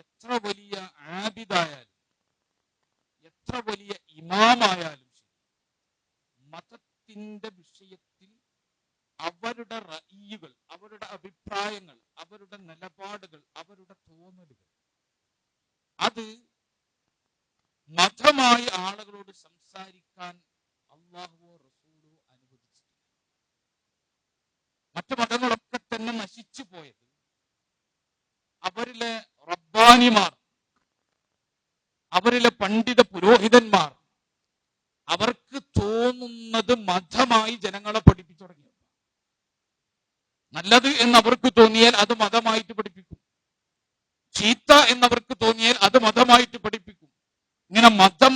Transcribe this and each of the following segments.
എത്ര വലിയ ആബിദായാലും എത്ര വലിയ ഇമാമായാലും ശരി, മതത്തിന്റെ വിഷയത്തിൽ അവരുടെ റഈകൾ, അവരുടെ അഭിപ്രായങ്ങൾ, അവരുടെ നിലപാടുകൾ, അവരുടെ തോന്നലുകൾ, അത് മതമായി ആളുകളോട് സംസാരിക്കാൻ അല്ലാഹുവോ റസൂലോ അനുവദിച്ചിട്ടില്ല. മറ്റു മതങ്ങളൊക്കെ തന്നെ നശിച്ചു പോയത് അവരിലെ റബ്ബാനിമാർ, അവരിലെ പണ്ഡിത പുരോഹിതന്മാർ അവർക്ക് തോന്നുന്നത് മതമായി ജനങ്ങളെ പഠിപ്പിച്ചു തുടങ്ങി. നല്ലത് എന്നവർക്ക് തോന്നിയാൽ അത് മതമായിട്ട് പഠിപ്പിക്കും, ചീത്ത എന്നവർക്ക് തോന്നിയാൽ അത് മതമായിട്ട് പഠിപ്പിക്കും. ഇങ്ങനെ മതം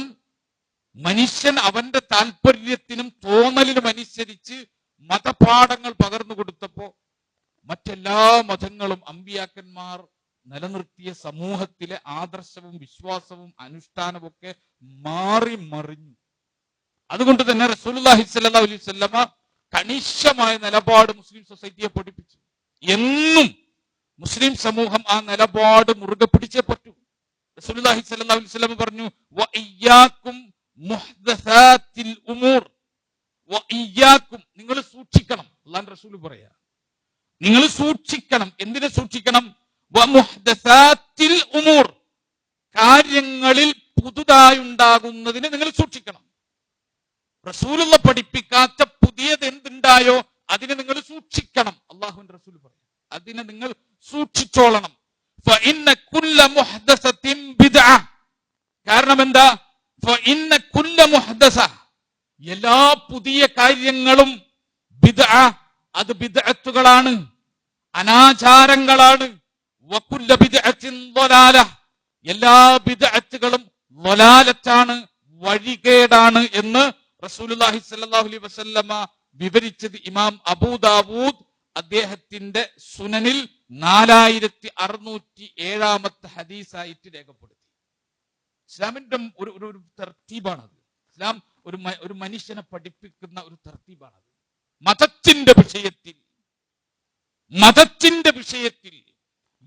മനുഷ്യൻ അവന്റെ താല്പര്യത്തിനും തോന്നലിനും അനുസരിച്ച് മതപാഠങ്ങൾ പകർന്നു കൊടുത്തപ്പോ മറ്റെല്ലാ മതങ്ങളും അമ്പിയാക്കന്മാർ നിലനിർത്തിയ സമൂഹത്തിലെ ആദർശവും വിശ്വാസവും അനുഷ്ഠാനവും ഒക്കെ മാറി മറിഞ്ഞു. അതുകൊണ്ട് തന്നെ റസൂലുള്ളാഹി സ്വല്ലല്ലാഹു അലൈഹി വസല്ലമ കണിശമായ നിലപാട് മുസ്ലിം സൊസൈറ്റിയെ പഠിപ്പിച്ചു. എന്നും മുസ്ലിം സമൂഹം ആ നിലപാട് മുറുകെ പിടിച്ചേ പറ്റൂ. റസൂലുള്ളാഹി സ്വല്ലല്ലാഹു അലൈഹി വസല്ലമ പറഞ്ഞു, വഇയ്യാകും മുഹ്ദസാത്തിൽ ഉമൂർ, വഇയ്യാകും, നിങ്ങൾ സൂക്ഷിക്കണം. അല്ലാഹുവിന്റെ റസൂൽ പറയാ, നിങ്ങൾ സൂക്ഷിക്കണം. എന്തിനെ സൂക്ഷിക്കണം? വമുഹ്ദസാത്തിൽ ഉമൂർ, കാര്യങ്ങളിൽ പുതുതായി ഉണ്ടാകുന്നതിന് നിങ്ങൾ സൂക്ഷിക്കണം. റസൂലുള്ള പഠിപ്പിക്കാത്ത പുതിയത് എന്തുണ്ടായോ അതിനെ നിങ്ങൾ സൂക്ഷിക്കണം. അല്ലാഹുവിന്റെ റസൂൽ പറയാം, അതിനെ നിങ്ങൾ സൂക്ഷിച്ചോളണം. ഫഇന്ന കുല്ല മുഹ്ദസത്തിൻ ബിദ്അ, കാരണം എന്താ? ഫഇന്ന കുല്ല മുഹ്ദസ, എല്ലാ പുതിയ കാര്യങ്ങളും ബിദ്അ, അത് ബിദ്അത്തുകളാണ്, അനാചാരങ്ങളാണ്. വകുല്ല ബിദ്അത്തിൻ ളലാല, എല്ലാ ബിദ്അത്തുകളും ളലാലത്താണ്, വഴികേടാണ് എന്ന് റസൂലുള്ളാഹി സ്വല്ലല്ലാഹു അലൈഹി വസല്ലമ വിവരിച്ചത് ഇമാം അബൂദാവൂദ് അദ്ദേഹത്തിന്റെ സുനനിൽ 4607 ഹദീസായിട്ട് രേഖപ്പെടുത്തി. ഇസ്ലാമിന്റെ ഒരു തർത്തീബാണത്. ഇസ്ലാം ഒരു മനുഷ്യനെ പഠിപ്പിക്കുന്ന ഒരു തർത്തീബാണത്. മതത്തിന്റെ വിഷയത്തിൽ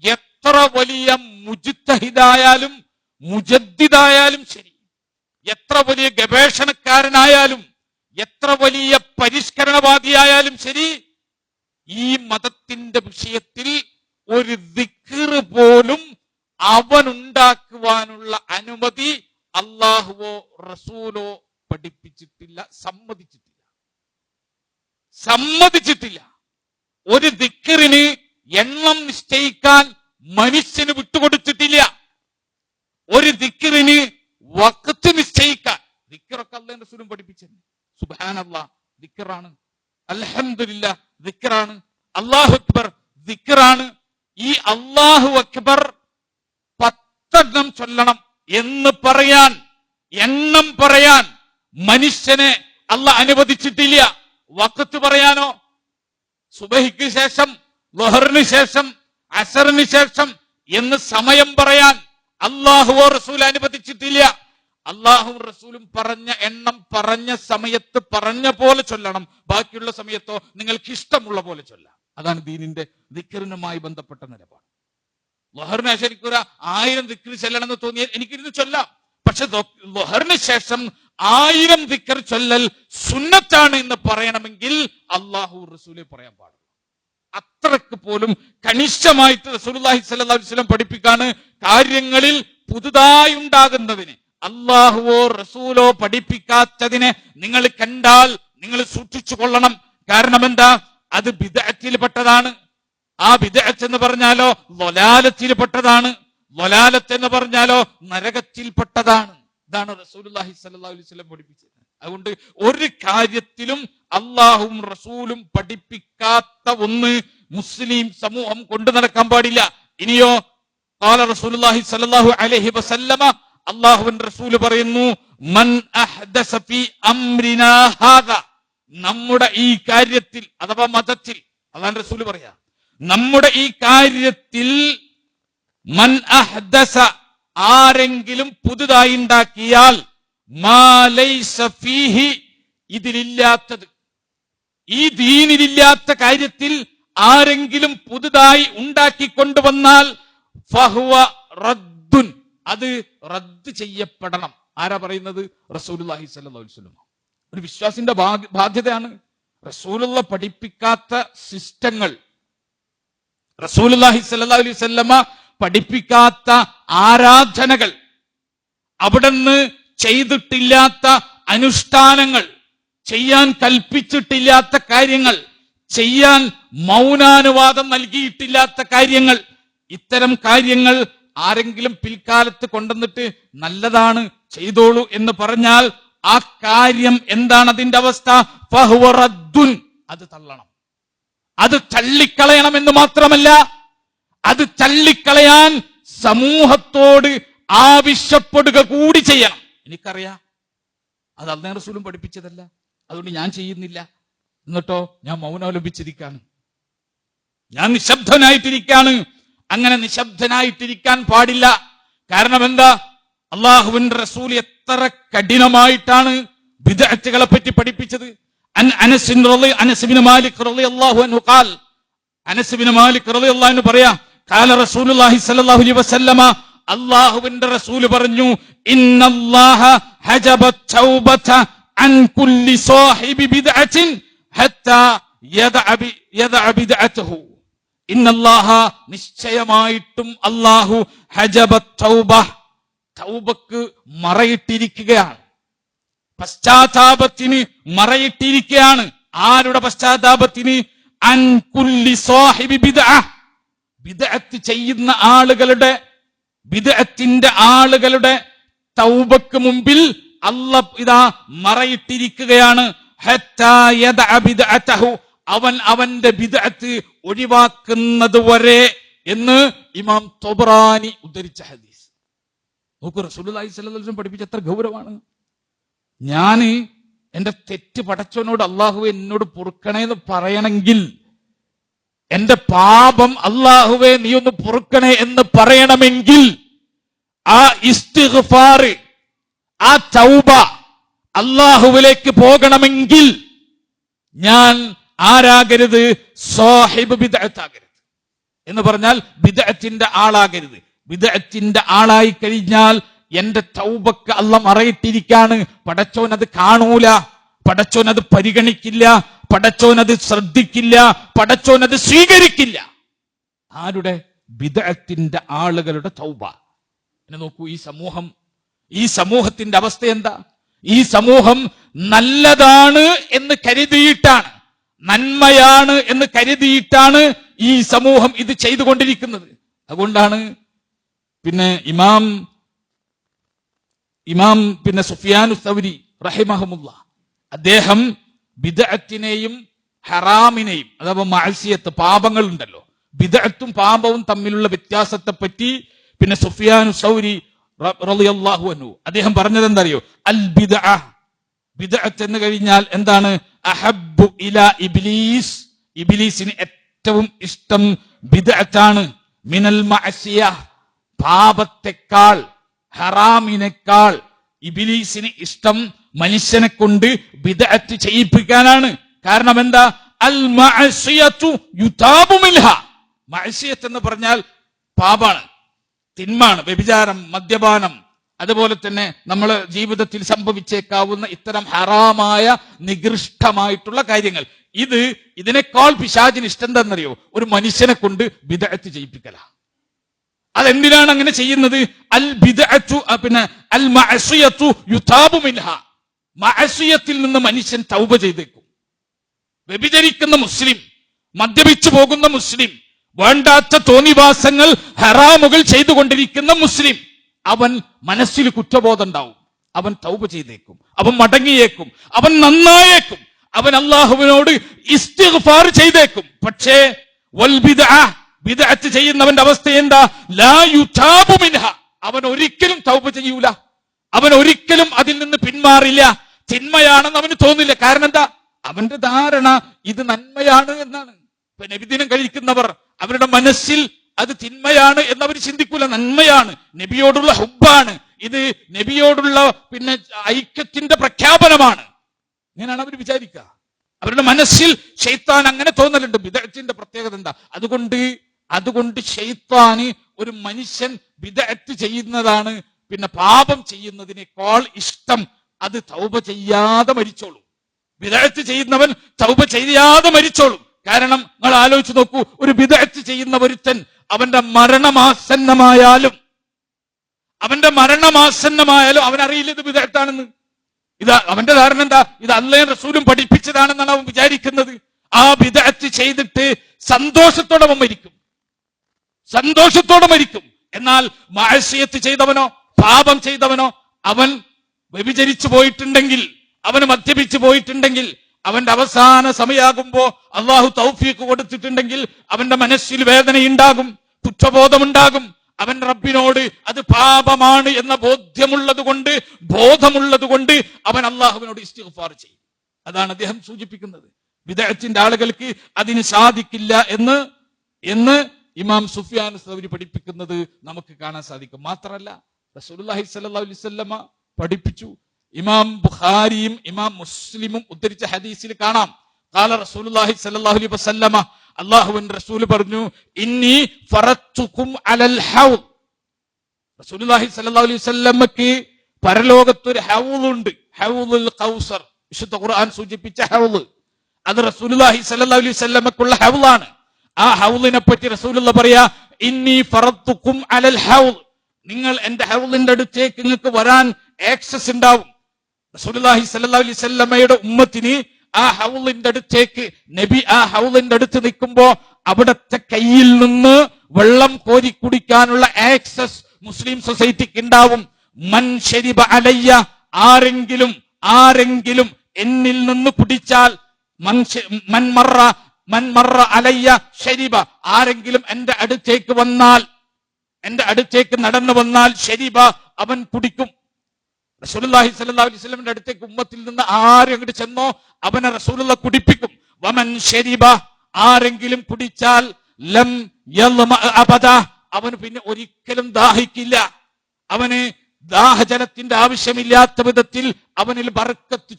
എത്ര വലിയ മുജ്തഹിദായാലും മുജദ്ദിദായാലും ശരി, എത്ര വലിയ ഗവേഷണക്കാരനായാലും എത്ര വലിയ പരിഷ്കരണവാദിയായാലും ശരി, ഈ മതത്തിന്റെ വിഷയത്തിൽ ഒരു ദിക്ർ പോലും അവനുണ്ടാക്കുവാനുള്ള അനുമതി അല്ലാഹുവോ റസൂലോ പഠിപ്പിച്ചിട്ടില്ല, സമ്മതിച്ചിട്ടില്ല. ഒരു ദിക്റിന് എണ്ണം നിശ്ചയിക്കാൻ മനുഷ്യന് വിട്ടുകൊടുത്തിട്ടില്ല. ഒരു ദിക്റിന് വഖ്ത് നിശ്ചയിക്കാൻ, ദിക്റൊക്കെ അല്ലാഹുവിന്റെ റസൂലും പഠിപ്പിച്ചു. സുബ്ഹാനല്ലാഹ് ദിക്റാണ്, അൽഹംദുലില്ലാഹ് ദിക്റാണ്, അല്ലാഹു അക്ബർ ദിക്റാണ്. ഈ അല്ലാഹു അക്ബർ 10 എണ്ണം ചൊല്ലണം എന്ന് പറയാൻ, എണ്ണം പറയാൻ മനുഷ്യനെ അല്ലാഹ് അനുവദിച്ചിട്ടില്ല. വഖ്ത് പറയാനോ, സുബഹിക്ക് ശേഷം, ളുഹറിന് ശേഷം, അസറിന് ശേഷം എന്ന് സമയം പറയാൻ അല്ലാഹുവോ റസൂൽ അനുവദിച്ചിട്ടില്ല. അല്ലാഹുവും റസൂലും പറഞ്ഞ എണ്ണം പറഞ്ഞ സമയത്ത് പറഞ്ഞ പോലെ ചൊല്ലണം. ബാക്കിയുള്ള സമയത്തോ നിങ്ങൾക്ക് ഇഷ്ടമുള്ള പോലെ ചൊല്ലാം. അതാണ് ദീനിന്റെ ദിക്റിനുമായി ബന്ധപ്പെട്ട നിലപാട്. ളുഹറിന് ശരിക്കൊരു 1000 ദിക്ർ ചൊല്ലണമെന്ന് തോന്നിയാൽ എനിക്കിരുന്ന് ചൊല്ലാം. പക്ഷെ ളുഹറിന് ശേഷം 1000 ദിക്ർ ചൊല്ലൽ സുന്നത്താണ് എന്ന് പറയണമെങ്കിൽ അല്ലാഹു റസൂലേ പറയാൻ പാടുള്ളൂ. അത്രക്ക് പോലും കണിശമായിട്ട് റസൂലുള്ളാഹി സ്വല്ലല്ലാഹു അലൈഹി വസല്ലം പഠിപ്പിക്കാണ്. കാര്യങ്ങളിൽ പുതുതായി ഉണ്ടാകുന്നതിന് അല്ലാഹുവോ റസൂലോ പഠിപ്പിക്കാത്തതിനെ നിങ്ങൾ കണ്ടാൽ നിങ്ങൾ സൂക്ഷിച്ചു കൊള്ളണം. കാരണം എന്താ? അത് ബിദ്അത്തിൽപ്പെട്ടതാണ്. ആ ബിദ്അത്ത് എന്ന് പറഞ്ഞാലോ ളലാലത്തിൽപ്പെട്ടതാണ്. ളലാലത്ത് എന്ന് പറഞ്ഞാലോ നരകത്തിൽപ്പെട്ടതാണ്. ഇതാണ് റസൂലുള്ളാഹി സ്വല്ലല്ലാഹു അലൈഹി വസല്ലം പഠിപ്പിച്ചത്. അതുകൊണ്ട് ഒരു കാര്യത്തിലും അല്ലാഹുവും റസൂലും പഠിപ്പിക്കാത്ത ഒന്ന് മുസ്ലിം സമൂഹം കൊണ്ടു നടക്കാൻ പാടില്ല. ഇനിയോ ഖാല റസൂലുള്ളാഹി സ്വല്ലല്ലാഹു അലൈഹി വസല്ലമ, അല്ലാഹുവിന്റെ റസൂൽ പറയുന്നു, മൻ അഹ്ദസ ഫീ അംരിനാ ഹാദാ, നമ്മുടെ ഈ കാര്യത്തിൽ അഥവാ മതത്തിൽ, അതാണ് റസൂൽ പറയാ, നമ്മുടെ ഈ കാര്യത്തിൽ മൻ അഹ്ദസ, ആരെങ്കിലും പുതുതായി ഉണ്ടാക്കിയാൽ, മാ ലൈസ ഫീഹി, ഇതിലില്ലാത്തത്, ഈ ദീനിലില്ലാത്ത കാര്യത്തിൽ ആരെങ്കിലും പുതുതായി ഉണ്ടാക്കി കൊണ്ടുവന്നാൽ ഫഹുവ റദ്ദുൻ, അത് റദ്ദ് ചെയ്യപ്പെടണം. ആരാ പറയുന്നത്? റസൂലുള്ളാഹി സ്വല്ലല്ലാഹു അലൈഹി വസല്ലം. ഒരു വിശ്വാസിന്റെ ബാധ്യതയാണ്. റസൂലുള്ള പഠിപ്പിക്കാത്ത സിസ്റ്റങ്ങൾ, റസൂലുള്ളാഹി സ്വല്ലല്ലാഹു അലൈഹി വസല്ലമ പഠിപ്പിക്കാത്ത ആരാധനകൾ, അവിടുന്ന് ചെയ്തിട്ടില്ലാത്ത അനുഷ്ഠാനങ്ങൾ, ചെയ്യാൻ കൽപ്പിച്ചിട്ടില്ലാത്ത കാര്യങ്ങൾ, ചെയ്യാൻ മൗനാനുവാദം നൽകിയിട്ടില്ലാത്ത കാര്യങ്ങൾ, ഇത്തരം കാര്യങ്ങൾ ആരെങ്കിലും പിൽക്കാലത്ത് കൊണ്ടുവന്നിട്ട് നല്ലതാണ് ചെയ്തോളൂ എന്ന് പറഞ്ഞാൽ ആ കാര്യം എന്താണ് അതിന്റെ അവസ്ഥ? ഫഹുവ റദ്ദുൻ, അത് തള്ളണം. അത് തള്ളിക്കളയണം എന്ന് മാത്രമല്ല, അത് തള്ളിക്കളയാൻ സമൂഹത്തോട് ആവശ്യപ്പെടുക കൂടി ചെയ്യണം. എനിക്കറിയാം അത് അല്ലാഹു റസൂലും പഠിപ്പിച്ചതല്ല, അതുകൊണ്ട് ഞാൻ ചെയ്യുന്നില്ല. എന്നിട്ടോ ഞാൻ മൗനാവലംബിച്ചിരിക്കാണ്, ഞാൻ നിശബ്ദനായിട്ടിരിക്കാണ്. അങ്ങനെ നിശബ്ദനായിട്ടിരിക്കാൻ പാടില്ല. കാരണം എന്താ? അള്ളാഹുവിന്റെ റസൂൽ എത്ര കഠിനമായിട്ടാണ് ബിദ്അത്തുകളെ പറ്റി പഠിപ്പിച്ചത്. അനസ് ഇബ്നു മാലിക് റളിയല്ലാഹു അൻഹു ഖാൽ, അനസ് ഇബ്നു മാലിക് റളിയല്ലാഹു അൻഹു പറയാ, ഖാല റസൂലുള്ളാഹി സ്വല്ലല്ലാഹു അലൈഹി വസല്ലമ, അല്ലാഹുവിന്റെ റസൂൽ പറഞ്ഞു, ഇന്നല്ലാഹ ഹജബ തൗബത അൻ കുല്ലി സാഹിബി ബിദ്അത്തിൻ ഹത്താ യദഅ ബിദ്അതഹു. ഇന്നല്ലാഹ, നിശ്ചയമായിട്ടും അല്ലാഹു ഹജബ തൗബ, തൗബക്ക് മറയിട്ടിരിക്കുകയാണ്, പശ്ചാത്താപത്തിന് മറയിട്ടിരിക്കുകയാണ്. ആരുടെ പശ്ചാത്താപത്തിന്? അൻ കുല്ലി സാഹിബി ബിദ്അ, ബിദ്അത്ത് ചെയ്യുന്ന ആളുകളുടെ, ബിദ്അത്തിന്റെ ആളുകളുടെ തൗബക്ക് മുമ്പിൽ അല്ലാഹ് ഇതാ മറയിട്ടിരിക്കുകയാണ്. ഹത്താ യദഅ ബിദ്അതഹു, അവൻ അവന്റെ ബിദ്അത്ത് ഒഴിവാക്കുന്നത് വരെ എന്ന് ഇമാം തൊബ്രാനി ഉദ്ധരിച്ച ഹദീസ്. നോക്കൂ, റസൂലുള്ളാഹി സ്വല്ലല്ലാഹു അലൈഹി വസല്ലം പഠിപ്പിച്ച എത്ര ഗൗരവമാണ്. ഞാന് എന്റെ തെറ്റ് പടച്ചവനോട്, അള്ളാഹുവെ എന്നോട് പൊറുക്കണേന്ന് പറയണമെങ്കിൽ, എന്റെ പാപം അള്ളാഹുവെ നീ ഒന്ന് പൊറുക്കണേ എന്ന് പറയണമെങ്കിൽ, ആ ഇസ്തിഗ്ഫാർ, ആ തൗബ അള്ളാഹുവിലേക്ക് പോകണമെങ്കിൽ ഞാൻ ആരാകരുത്? സാഹിബ് ബിദ്അത്താകരുത്. എന്ന് പറഞ്ഞാൽ ബിദ്അത്തിന്റെ ആളാകരുത്. ബിദ്അത്തിന്റെ ആളായി കഴിഞ്ഞാൽ എന്റെ തൗബക്ക് അല്ലാഹ് മറയിട്ടിരിക്കാണ്. പടച്ചോൻ അത് കാണൂല, പടച്ചോൻ അത് പരിഗണിക്കില്ല, പടച്ചോൻ അത് ശ്രദ്ധിക്കില്ല, പടച്ചോൻ അത് സ്വീകരിക്കില്ല. ആരുടെ? ബിദ്അത്തിന്റെ ആളുകളുടെ തൗബ. എന്നെ നോക്കൂ, ഈ സമൂഹത്തിന്റെ അവസ്ഥ എന്താ? ഈ സമൂഹം നല്ലതാണ് എന്ന് കരുതിയിട്ടാണ്, നന്മയാണ് എന്ന് കരുതിയിട്ടാണ് ഈ സമൂഹം ഇത് ചെയ്തുകൊണ്ടിരിക്കുന്നത്. അതുകൊണ്ടാണ് പിന്നെ ഇമാം സുഫിയാനു സൗരി റഹിമഹുമുല്ലാ, അദ്ദേഹം ബിദ്അത്തിനെയും ഹറാമിനെയും, അഥവാ മഅസിയത്ത്, പാപങ്ങൾ ഉണ്ടല്ലോ, ബിദ്അത്തും പാപവും തമ്മിലുള്ള വ്യത്യാസത്തെ പറ്റി പിന്നെ സുഫിയാനു സൗരി റളിയല്ലാഹു അൻഹു അദ്ദേഹം പറഞ്ഞത് എന്തറിയോ? അൽ ബിദ്അ, ബിദ്അത്ത് എന്ന് കഴിഞ്ഞാൽ എന്താണ്? അഹബ്ബു ഇലാ ഇബ്ലീസ്, ഇബ്ലീസിന് ഏറ്റവും ഇഷ്ടം ബിദ്അത്താണ്. മിനൽ മഅസിയ, പാപത്തെക്കാൾ, ഹറാമിനേക്കാൾ ഇബ്ലീസിന് ഇഷ്ടം മനുഷ്യനെ കൊണ്ട് ബിദ്അത്ത് ചെയ്യിപ്പിക്കാനാണ്. കാരണം എന്താ? അൽ മഅസിയതു യുതാബു മിൻഹ, മഅസിയത്ത് എന്ന് പറഞ്ഞാൽ പാപാണ്, തിന്മാണ്, വ്യഭിചാരം, മദ്യപാനം, അതുപോലെ തന്നെ നമ്മൾ ജീവിതത്തിൽ സംഭവിച്ചേക്കാവുന്ന ഇത്തരം ഹറാമായ നികൃഷ്ടമായിട്ടുള്ള കാര്യങ്ങൾ. ഇതിനേക്കാൾ പിശാചിന് ഇഷ്ടം എന്താണെന്നറിയോ? ഒരു മനുഷ്യനെ കൊണ്ട് ബിദ്അത്ത് ചെയ്യിപ്പിക്കല. അതെന്തിനാണ് അങ്ങനെ ചെയ്യുന്നത്? അൽ ബിദ്അത്തു അൽ മഅസിയത്തു യുതാബു മിൻഹ, മഅസിയത്തിൽ നിന്ന് മനുഷ്യൻ തൗബ ചെയ്തേക്കും. വ്യഭിചരിക്കുന്ന മുസ്ലിം, മദ്യപിച്ചു പോകുന്ന മുസ്ലിം, വേണ്ടാത്ത തോന്നിവാസങ്ങൾ, ഹറാമുകൾ ചെയ്തുകൊണ്ടിരിക്കുന്ന മുസ്ലിം, അവൻ മനസ്സിൽ കുറ്റബോധം ഉണ്ടാവും, അവൻ തൗബ ചെയ്തേക്കും, അവൻ മടങ്ങിയേക്കും, അവൻ നന്നായേക്കും, അവൻ അള്ളാഹുവിനോട് ഇസ്തിഗ്ഫാർ ചെയ്തേക്കും. പക്ഷേ വൽ ബിദ്അ, ബിദ്അത്ത് ചെയ്യുന്നവന്റെ അവസ്ഥ എന്താ? ലാ യുതാബു മിൻഹ, അവൻ ഒരിക്കലും തൗബ ചെയ്യൂല, അവൻ ഒരിക്കലും അതിൽ നിന്ന് പിന്മാറില്ല. തിന്മയാണെന്ന് അവന് തോന്നില്ല. കാരണം എന്താ? അവന്റെ ധാരണ ഇത് നന്മയാണ് എന്നാണ്. ഇപ്പൊ നബിദിനം കഴിക്കുന്നവർ, അവരുടെ മനസ്സിൽ അത് തിന്മയാണ് എന്നവർ ചിന്തിക്കൂല, നന്മയാണ്, നബിയോടുള്ള ഹുബ്ബാണ്, ഇത് നബിയോടുള്ള പിന്നെ ഐക്യത്തിന്റെ പ്രഖ്യാപനമാണ്. ഇങ്ങനെയാണ് അവർ വിചാരിക്കുക. അവരുടെ മനസ്സിൽ ശൈത്താൻ അങ്ങനെ തോന്നലുണ്ട്. ബിദ്അത്തിന്റെ പ്രത്യേകത എന്താ? അതുകൊണ്ട് ശൈത്താന് ഒരു മനുഷ്യൻ ബിദ്അത്ത് ചെയ്യുന്നതാണ് പിന്നെ പാപം ചെയ്യുന്നതിനേക്കാൾ ഇഷ്ടം. അത് തൗബ ചെയ്യാതെ മരിച്ചോളൂ. ബിദ്അത്ത് ചെയ്യുന്നവൻ തൗബ ചെയ്യാതെ മരിച്ചോളൂ. കാരണം നിങ്ങൾ ആലോചിച്ച് നോക്കൂ, ഒരു ബിദ്അത്ത് ചെയ്യുന്ന ഒരുത്തൻ അവന്റെ മരണമാസന്നമായാലും അവനറിയില്ല ഇത് ബിദ്അത്താണെന്ന്. അവന്റെ ധാരണ എന്താ? ഇത് അല്ലാഹുവും റസൂലും പഠിപ്പിച്ചതാണെന്നാണ് അവൻ വിചാരിക്കുന്നത്. ആ ബിദ്അത്ത് ചെയ്തിട്ട് സന്തോഷത്തോടെ മരിക്കും. എന്നാൽ മഅസിയത്ത് ചെയ്തവനോ പാപം ചെയ്തവനോ അവൻ വ്യഭിചരിച്ചു പോയിട്ടുണ്ടെങ്കിൽ, അവന് മദ്യപിച്ചു പോയിട്ടുണ്ടെങ്കിൽ, അവന്റെ അവസാന സമയമാകുമ്പോ അള്ളാഹു തൗഫീഖ് കൊടുത്തിട്ടുണ്ടെങ്കിൽ അവന്റെ മനസ്സിൽ വേദനയുണ്ടാകും, കുറ്റബോധമുണ്ടാകും. അവൻ റബ്ബിനോട് അത് പാപമാണ് എന്ന ബോധമുള്ളത് കൊണ്ട് അവൻ അള്ളാഹുവിനോട് ഇസ്തിഗ്ഫാർ ചെയ്യും. അതാണ് അദ്ദേഹം സൂചിപ്പിക്കുന്നത്. ബിദ്അത്തിന്റെ ആളുകൾക്ക് അതിന് സാധിക്കില്ല എന്ന് ഇമാം സുഫിയാൻ സൗരി പഠിപ്പിക്കുന്നത് നമുക്ക് കാണാൻ സാധിക്കും. മാത്രമല്ല റസൂലുള്ളാഹി സ്വല്ലല്ലാഹു അലൈഹി വസല്ലമ പഠിപ്പിച്ചു. ഇമാം ബുഖാരിയും ഇമാം മുസ്ലിമും ഉദ്ധരിച്ച ഹദീസിൽ കാണാം, ഖാല റസൂലുള്ളാഹി സ്വല്ലല്ലാഹു അലൈഹി വസല്ലമ, അല്ലാഹുവിന്റെ റസൂൽ പറഞ്ഞു, ഇന്നി ഫറത്തുകും അലൽ ഹൗദ്. റസൂലുള്ളാഹി സ്വല്ലല്ലാഹു അലൈഹി വസല്ലമക്ക് പരലോകത്തൊരു ഹൗദുണ്ട്, ഹൗദുൽ കൗസർ. വിശുദ്ധ ഖുർആൻ സൂചിപ്പിച്ച ഹൗദ് അത് റസൂലുള്ളാഹി സ്വല്ലല്ലാഹു അലൈഹി വസല്ലമക്കുള്ള ഹൗദാണ്. ആ ഹൗദിനെ പറ്റി റസൂലുള്ളാഹി പറയാ, ഇന്നി ഫറത്തുകും അലൽ ഹൗദ്, നിങ്ങൾ എന്റെ ഹൗദിന്റെ അടുത്തേക്ക് നിങ്ങൾക്ക് വരാൻ ആക്സസ് ഉണ്ടാവും. റസൂലുള്ളാഹി സ്വല്ലല്ലാഹു അലൈഹി വസല്ലമയുടെ ഉമ്മത്തിന് ആ ഹൗദിന്റെ അടുത്തേക്ക് നബി ആ ഹൗദിന്റെ അടുത്ത് നിൽക്കുമ്പോ അവിടത്തെ കയ്യിൽ നിന്ന് വെള്ളം കോരി കുടിക്കാനുള്ള ആക്സസ് മുസ്ലിം സൊസൈറ്റിക്ക് ഉണ്ടാവും. മൻ ശരിബ അലയ്യ, ആരെങ്കിലും എന്നിൽ നിന്ന് കുടിച്ചാൽ, മൻ മറ അലയ്യ ശരിബ, ആരെങ്കിലും എന്റെ അടുത്തേക്ക് നടന്നു വന്നാൽ ശരിബ, അവൻ കുടിക്കും. റസൂലുള്ളാഹി സ്വല്ലല്ലാഹു അലൈഹി വസല്ലമയുടെ അടുത്തേക്ക് ഉമ്മത്തിൽ നിന്ന് ആരും അങ്ങോട്ട് ചെന്നോ അവനെ റസൂലുള്ള കുടിപ്പിക്കും. വമൻ ശരിബ, ആരെങ്കിലും കുടിച്ചാൽ ലം യൽമ അബദ, അവന് പിന്നെ ഒരിക്കലും ദാഹിക്കില്ല. അവന് ദാഹജലത്തിന്റെ ആവശ്യമില്ലാത്ത വിധത്തിൽ അവനിൽ ബർക്കത്ത്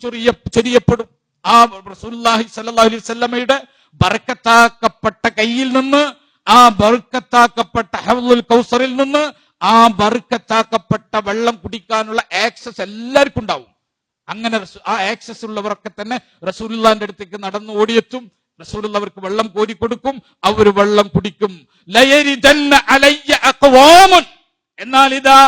ചൊരിയപ്പെടും. ആ റസൂലുള്ളാഹി സ്വല്ലല്ലാഹു അലൈഹി വസല്ലമയുടെ ബർക്കത്താക്കപ്പെട്ട കയ്യിൽ നിന്ന്, ആ ബർക്കത്താക്കപ്പെട്ട ഹൗദുൽ കൗസറിൽ നിന്ന് ആ ബർക്കത്താക്കപ്പെട്ട വെള്ളം കുടിക്കാനുള്ള ആക്സസ് എല്ലാവർക്കും ഉണ്ടാവും. അങ്ങനെ ആ ആക്സസ് ഉള്ളവരൊക്കെ തന്നെ റസൂലുള്ളാഹിന്റെ അടുത്തേക്ക് നടന്നു ഓടിയെത്തും. റസൂലുള്ള അവർക്ക് വെള്ളം കോരി കൊടുക്കും, അവർ വെള്ളം കുടിക്കും. ലയരിദന്ന അലയ്യ അഖ്വാമുൻ, എന്നാൽ ഇതാ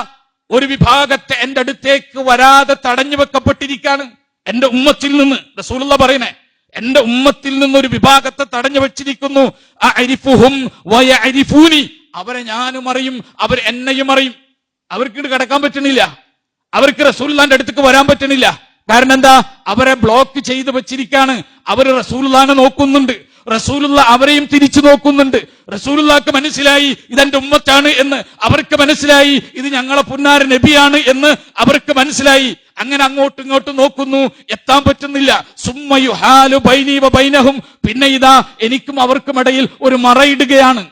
ഒരു വിഭാഗത്തെ എന്റെ അടുത്തേക്ക് വരാതെ തടഞ്ഞു വെക്കപ്പെട്ടിരിക്കുകയാണ് എന്റെ ഉമ്മത്തിൽ നിന്ന്. റസൂലുള്ള പറയണേ, എന്റെ ഉമ്മത്തിൽ നിന്ന് ഒരു വിഭാഗത്തെ തടഞ്ഞു വെച്ചിരിക്കുന്നു. അഅരിഫുഹും വയഅരിഫൂനി, അവരെ ഞാനും അറിയും, അവർ എന്നെയും അറിയും. അവർക്ക് കിടക്കാൻ പറ്റണില്ല, അവർക്ക് റസൂലുള്ളാഹിന്റെ അടുത്തേക്ക് വരാൻ പറ്റണില്ല. കാരണം എന്താ? അവരെ ബ്ലോക്ക് ചെയ്ത് വെച്ചിരിക്കാണ്. അവർ റസൂലുള്ളാഹിനെ നോക്കുന്നുണ്ട്, റസൂലുള്ള അവരെയും തിരിച്ചു നോക്കുന്നുണ്ട്. റസൂലുള്ളാഹിക്ക് മനസ്സിലായി ഇതെന്റെ ഉമ്മത്താണ് എന്ന്, അവർക്ക് മനസ്സിലായി ഇത് ഞങ്ങളെ പുന്നാര നബിയാണ് എന്ന് അവർക്ക് മനസ്സിലായി. അങ്ങനെ അങ്ങോട്ടും ഇങ്ങോട്ടും നോക്കുന്നു, എത്താൻ പറ്റുന്നില്ല. സുമ്മയുഹാലു ബൈനി വ ബൈനഹും, പിന്നെ ഇതാ എനിക്കും അവർക്കുമിടയിൽ ഒരു മറയിടുകയാണ്.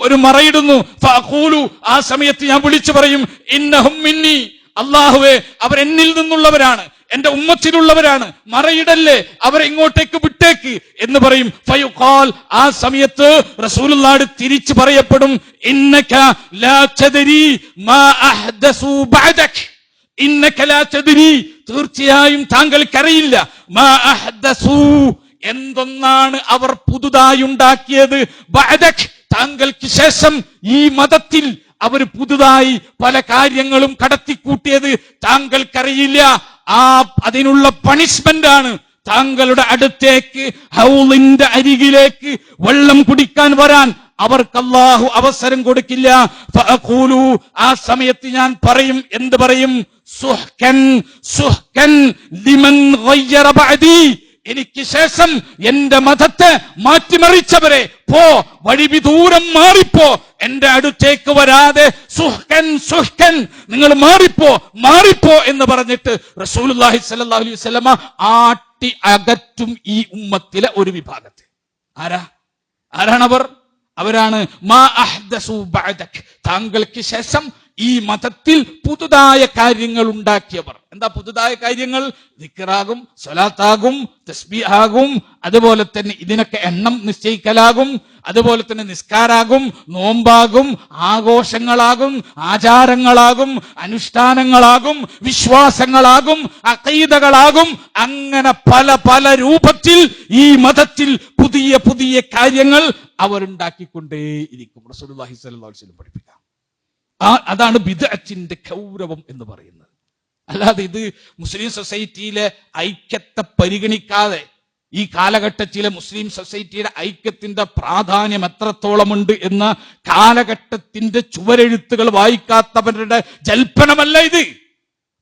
ഒരു മറയിടുന്നു. ഫഅഖൂലു, ആ സമയത്ത് ഞാൻ വിളിച്ചു പറയും, ഇന്നഹും മിന്നി, അല്ലാഹുവേ അവരെന്നിൽ നിന്നുള്ളവരാണ്, എന്റെ ഉമ്മത്തിലുള്ളവരാണ്, മറയിടല്ലേ, അവരെ ഇങ്ങോട്ടേക്ക് വിട്ടേക്ക് എന്ന് പറയും. ഫയുഖാൽ, ആ സമയത്ത് റസൂലുള്ളാഹി തിരിച്ചു പറയപ്പെടും, ഇന്നക ലാ തദരി മാ അഹ്ദസു ബഅദക്, ഇന്നക ലാ തദരി, തീർച്ചയായും താങ്കൾക്കറിയില്ല, മാ അഹ്ദസു, എന്തൊന്നാണ് അവർ പുതുതായി ഉണ്ടാക്കിയത്, ബഅദക്, താങ്കൾക്ക് ശേഷം ഈ മതത്തിൽ അവർ പുതുതായി പല കാര്യങ്ങളും കടത്തിക്കൂട്ടിയത് താങ്കൾക്കറിയില്ല. അതിനുള്ള പണിഷ്മെന്റ് ആണ് താങ്കളുടെ അടുത്തേക്ക്, ഹൗളിന്റെ അരികിലേക്ക് വെള്ളം കുടിക്കാൻ വരാൻ അവർക്ക് അല്ലാഹു അവസരം കൊടുക്കില്ല. ഫഅഖൂലു, ആ സമയത്ത് ഞാൻ പറയും, എന്ത് പറയും? സുഹ്കൻ സുഹ്കൻ ലിമൻ ഗയ്യറ ബഅദി, എനിക്ക് ശേഷം എന്റെ മതത്തെ മാറ്റിമറിച്ചവരെ, പോ, വഴിവിദൂരം മാറിപ്പോ, എന്റെ അടുത്തേക്ക് വരാതെ, സുഹ്കൻ സുഹ്കൻ, നിങ്ങൾ മാറിപ്പോ എന്ന് പറഞ്ഞിട്ട് റസൂലുള്ളാഹി സ്വല്ലല്ലാഹു അലൈഹി വസല്ലമ ആട്ടി അകറ്റും ഈ ഉമ്മത്തിലെ ഒരു വിഭാഗത്തെ. ആരാണവർ? അവരാണ് മാ അഹ്ദസു ബഅദക്, താങ്കൾക്ക് ശേഷം ഈ മതത്തിൽ പുതുതായ കാര്യങ്ങൾ ഉണ്ടാക്കിയവർ. എന്താ പുതുതായ കാര്യങ്ങൾ? ദിക്റാകും, സ്വലാത്താകും, തസ്ബീഹാകും, അതുപോലെ തന്നെ ഇതിനൊക്കെ എണ്ണം നിശ്ചയിക്കലാകും, അതുപോലെ തന്നെ നിസ്കാരാകും, നോമ്പാകും, ആഘോഷങ്ങളാകും, ആചാരങ്ങളാകും, അനുഷ്ഠാനങ്ങളാകും, വിശ്വാസങ്ങളാകും, അഖീദകളാകും, അങ്ങനെ പല പല രൂപത്തിൽ ഈ മതത്തിൽ പുതിയ പുതിയ കാര്യങ്ങൾ അവരുണ്ടാക്കിക്കൊണ്ടേയിരിക്കും. റസൂലുള്ളാഹി സ്വല്ലല്ലാഹു അലൈഹി വസല്ലം പഠിപ്പിക്കാം. അതാണ് ബിദ്അത്തിന്റെ ഗൗരവം എന്ന് പറയുന്നത്. അല്ലാതെ ഇത് മുസ്ലിം സൊസൈറ്റിയിലെ ഐക്യത്തെ പരിഗണിക്കാതെ ഈ കാലഘട്ടത്തിലെ മുസ്ലിം സൊസൈറ്റിയുടെ ഐക്യത്തിന്റെ പ്രാധാന്യം എത്രത്തോളമുണ്ട് എന്ന കാലഘട്ടത്തിന്റെ ചുവരെഴുത്തുകൾ വായിക്കാത്തവരുടെ ജൽപ്പനമല്ല ഇത്.